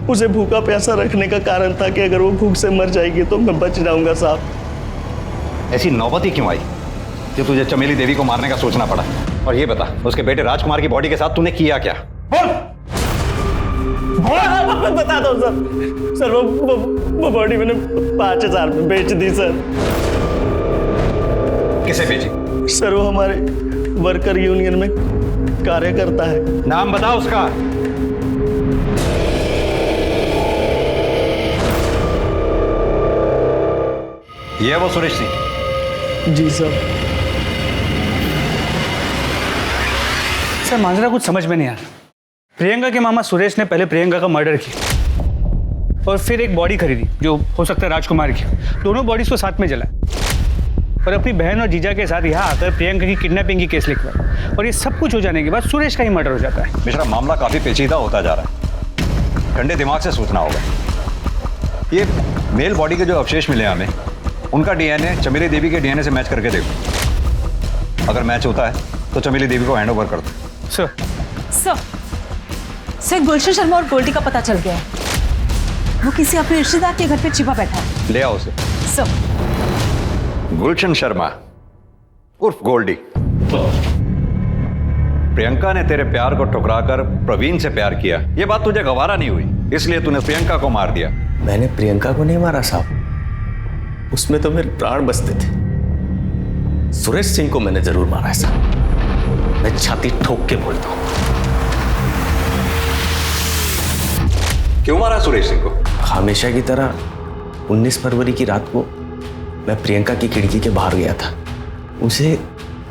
उसे भूखा प्यासा रखने का कारण था कि अगर वो भूख से मर जाएगी तो मैं बच जाऊंगा साहब। ऐसी नौबत ही क्यों आई कि तुझे चमेली देवी को मारने का सोचना पड़ा? और ये बता, उसके बेटे राजकुमार की बॉडी के साथ तूने किया क्या? बता दो सर, वो बॉडी मैंने 5000 में बेच दी सर। किसे बेची? सर वो हमारे वर्कर यूनियन में कार्य करता है। नाम बताओ उसका। ये है वो सुरेश सिंह। जी सर। सर मांजरा कुछ समझ में नहीं आ रहा। प्रियंका के मामा सुरेश ने पहले प्रियंका का मर्डर किया और फिर एक बॉडी खरीदी जो हो सकता है राजकुमार की। दोनों बॉडीज को साथ में जलाया और अपनी बहन और जीजा के साथ यहाँ आकर प्रियंका की किडनैपिंग की केस लिखवाया। और ये सब कुछ हो जाने के बाद सुरेश का ही मर्डर हो जाता है। मिश्रा, मामला काफी पेचीदा होता जा रहा है, ठंडे दिमाग से सोचना होगा। ये मेल बॉडी के जो अवशेष मिले हमें, उनका डीएनए चमेली देवी के डीएनए से मैच करके देखो। अगर मैच होता है तो चमेली देवी को हैंड ओवर कर दो। सर गुलशन शर्मा और गोल्डी का पता चल गया है। वो किसी अपने रिश्तेदार के घर पे छिपा बैठा है। ले आओ उसे। सर गुलशन शर्मा उर्फ गोल्डी, प्रियंका ने तेरे प्यार को ठुकराकर प्रवीण से प्यार किया। ये बात तुझे गवारा नहीं हुई, इसलिए तूने प्रियंका को मार दिया। मैंने प्रियंका को नहीं मारा साहब, उसमें तो मेरे प्राण बसते थे। सुरेश सिंह को मैंने जरूर मारा है साहब, मैं छाती ठोक के बोलता हूं। क्यों मारा सुरेश सिंह को? हमेशा की तरह 19 फरवरी की रात को मैं प्रियंका की खिड़की के बाहर गया था, उसे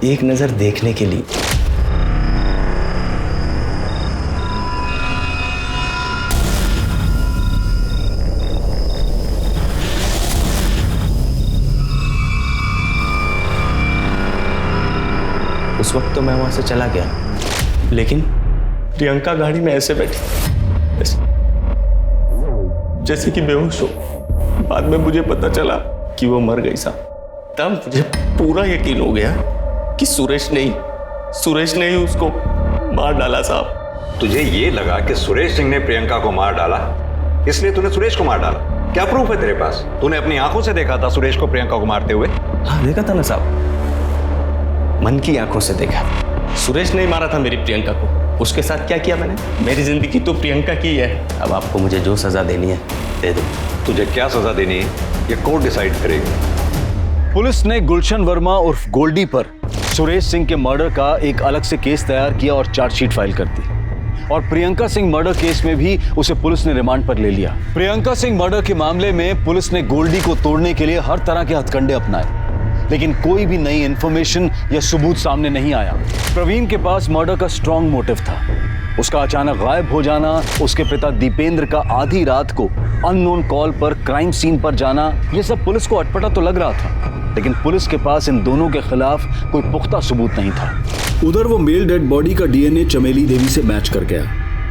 एक नजर देखने के लिए। उस वक्त तो मैं वहां से चला गया, लेकिन प्रियंका गाड़ी में ऐसे बैठी जैसे कि बेहोश हो। बाद में मुझे पता चला कि वो मर गई साहब। तब मुझे पूरा यकीन हो गया कि सुरेश ने ही उसको मार डाला साहब। तुझे ये लगा कि सुरेश सिंह ने प्रियंका को मार डाला, इसलिए तूने सुरेश को मार डाला। क्या प्रूफ है तेरे पास? तूने अपनी आंखों से देखा था सुरेश को प्रियंका को मारते हुए? हाँ देखा था ना साहब, मन की आंखों से देखा। सुरेश ने ही मारा था मेरी प्रियंका को। उसके साथ क्या किया मैंने? मेरी जिंदगी तो प्रियंका की है। अब आपको मुझे जो सजा देनी है दे दो। तुझे क्या सजा देनी है ये कोर्ट डिसाइड करेगी। पुलिस ने गुलशन वर्मा उर्फ गोल्डी पर सुरेश सिंह के मर्डर का एक अलग से केस तैयार किया और चार्जशीट फाइल कर दी। और प्रियंका सिंह मर्डर केस में भी उसे पुलिस ने रिमांड पर ले लिया। प्रियंका सिंह मर्डर के मामले में पुलिस ने गोल्डी को तोड़ने के लिए हर तरह के हथकंडे अपनाए, लेकिन कोई भी नई इंफॉर्मेशन या सबूत सामने नहीं आया। प्रवीण के पास मर्डर का स्ट्रॉन्ग मोटिव था। उसका अचानक गायब हो जाना, उसके पिता दीपेंद्र का आधी रात को अननोन कॉल पर क्राइम सीन पर जाना, ये सब पुलिस को अटपटा तो लग रहा था, लेकिन पुलिस के पास इन दोनों के खिलाफ कोई पुख्ता सबूत नहीं था। उधर वो मेल डेड बॉडी का डीएनए चमेली देवी से मैच कर गया,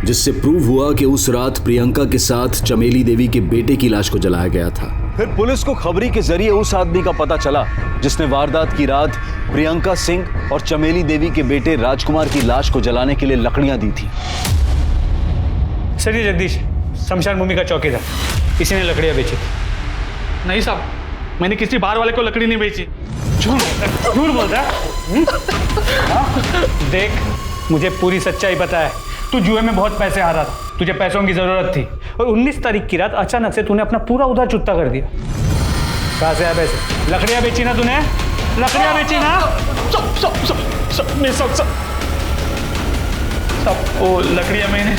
जिससे प्रूव हुआ कि उस रात प्रियंका के साथ चमेली देवी के बेटे की लाश को जलाया गया था। फिर पुलिस को खबरी के जरिए उस आदमी का पता चला जिसने वारदात की रात प्रियंका सिंह और चमेली देवी के बेटे राजकुमार की लाश को जलाने के लिए लकड़ियां दी थी। सर ये जगदीश शमशान भूमि का चौकीदार, इसी ने लकड़ियां बेची। नहीं साहब, मैंने किसी बाहर वाले को लकड़ी नहीं बेची। झूठ बोलता है। देख, मुझे पूरी सच्चाई पता है। तू जुए में बहुत पैसे हारा था, तुझे पैसों की जरूरत थी, और 19 तारीख की रात अचानक से तूने अपना पूरा उधार चुकता कर दिया। कहाँ से आया पैसे? लकड़ियां बेची ना तूने? लकड़ियां बेची ना? सब वो लकड़ियां मैंने।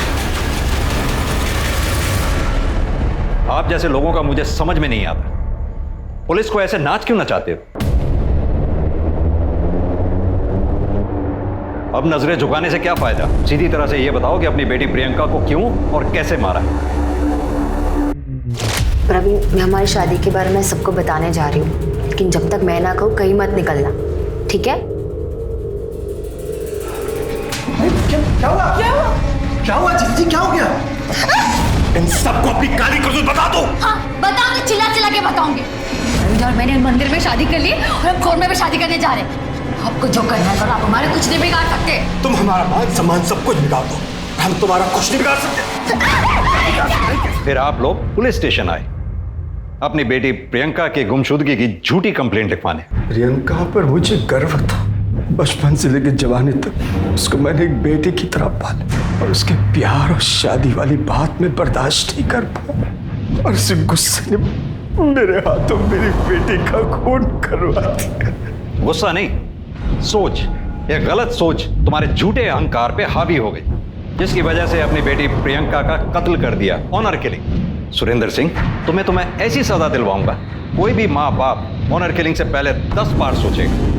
आप जैसे लोगों का मुझे समझ में नहीं आता, पुलिस को ऐसे नाच क्यों नचाते हो? अब नजरें झुकाने से क्या फायदा? सीधी तरह से यह बताओ कि अपनी बेटी प्रियंका को क्यों और कैसे मारा? प्रवीण, मैं हमारी शादी के बारे में सबको बताने जा रही हूँ, लेकिन जब तक मैं ना कहूँ कहीं मत निकलना, ठीक है? क्या हुआ जीजी, क्या हो गया? इन सबको अपनी काली करतूत बता दो। हाँ बताऊंगी, चिल्ला चिल्ला के बताऊंगी। और मैंने मंदिर में शादी कर ली और हम कोर्ट में भी शादी करने जा रहे हैं। आपको जो करना है करो, आप हमारे कुछ नहीं बिगाड़ सकते। तुम हमारा मान सम्मान सब कुछ बिगाड़ दो, हम तुम्हारा कुछ नहीं बिगाड़ सकते। फिर आप लोग पुलिस स्टेशन आए अपनी बेटी प्रियंका के गुमशुदगी की झूठी कंप्लेंट लिखवाने। प्रियंका पर मुझे गर्व था। बचपन से लेकर जवानी तक उसको मैंने एक बेटी की तरह पाला, और उसके प्यार और शादी वाली बात में बर्दाश्त नहीं कर पाया, और उस गुस्से ने मेरे हाथों मेरी बेटी का खून करवा दिया। गुस्सा नहीं, सोच, एक गलत सोच तुम्हारे झूठे अहंकार पे हावी हो गई, जिसकी वजह से अपनी बेटी प्रियंका का कत्ल कर दिया, ऑनर किलिंग। सुरेंद्र सिंह, तुम्हें ऐसी सजा दिलवाऊंगा, कोई भी माँ बाप ऑनर किलिंग से पहले 10 बार सोचेगा।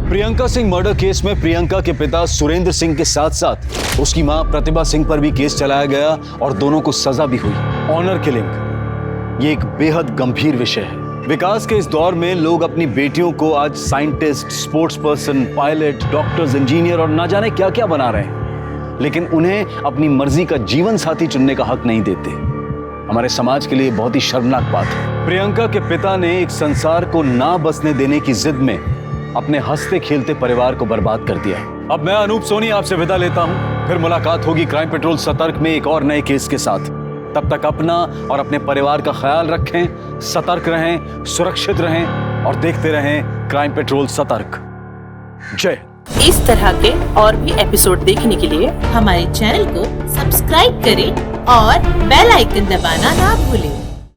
प्रियंका सिंह मर्डर केस में प्रियंका के पिता सुरेंद्र सिंह के साथ साथ उसकी मां प्रतिभा सिंह पर भी केस चलाया गया और दोनों को सजा भी हुई। ऑनर किलिंग ये एक बेहद गंभीर विषय है। विकास के इस दौर में लोग अपनी बेटियों को आज scientist, sports person, pilot, doctors, engineer और ना जाने क्या क्या बना रहे हैं, लेकिन उन्हें अपनी मर्जी का जीवन साथी चुनने का हक नहीं देते। हमारे समाज के लिए बहुत ही शर्मनाक बात है। प्रियंका के पिता ने एक संसार को ना बसने देने की जिद में अपने हंसते खेलते परिवार को बर्बाद कर दिया। अब मैं अनूप सोनी आपसे विदा लेता हूं, फिर मुलाकात होगी क्राइम पेट्रोल सतर्क में एक और नए केस के साथ। तब तक अपना और अपने परिवार का ख्याल रखें, सतर्क रहें, सुरक्षित रहें और देखते रहें क्राइम पेट्रोल सतर्क। जय। इस तरह के और भी एपिसोड देखने के लिए हमारे चैनल को सब्सक्राइब करें और बेल आइकन दबाना ना भूलें।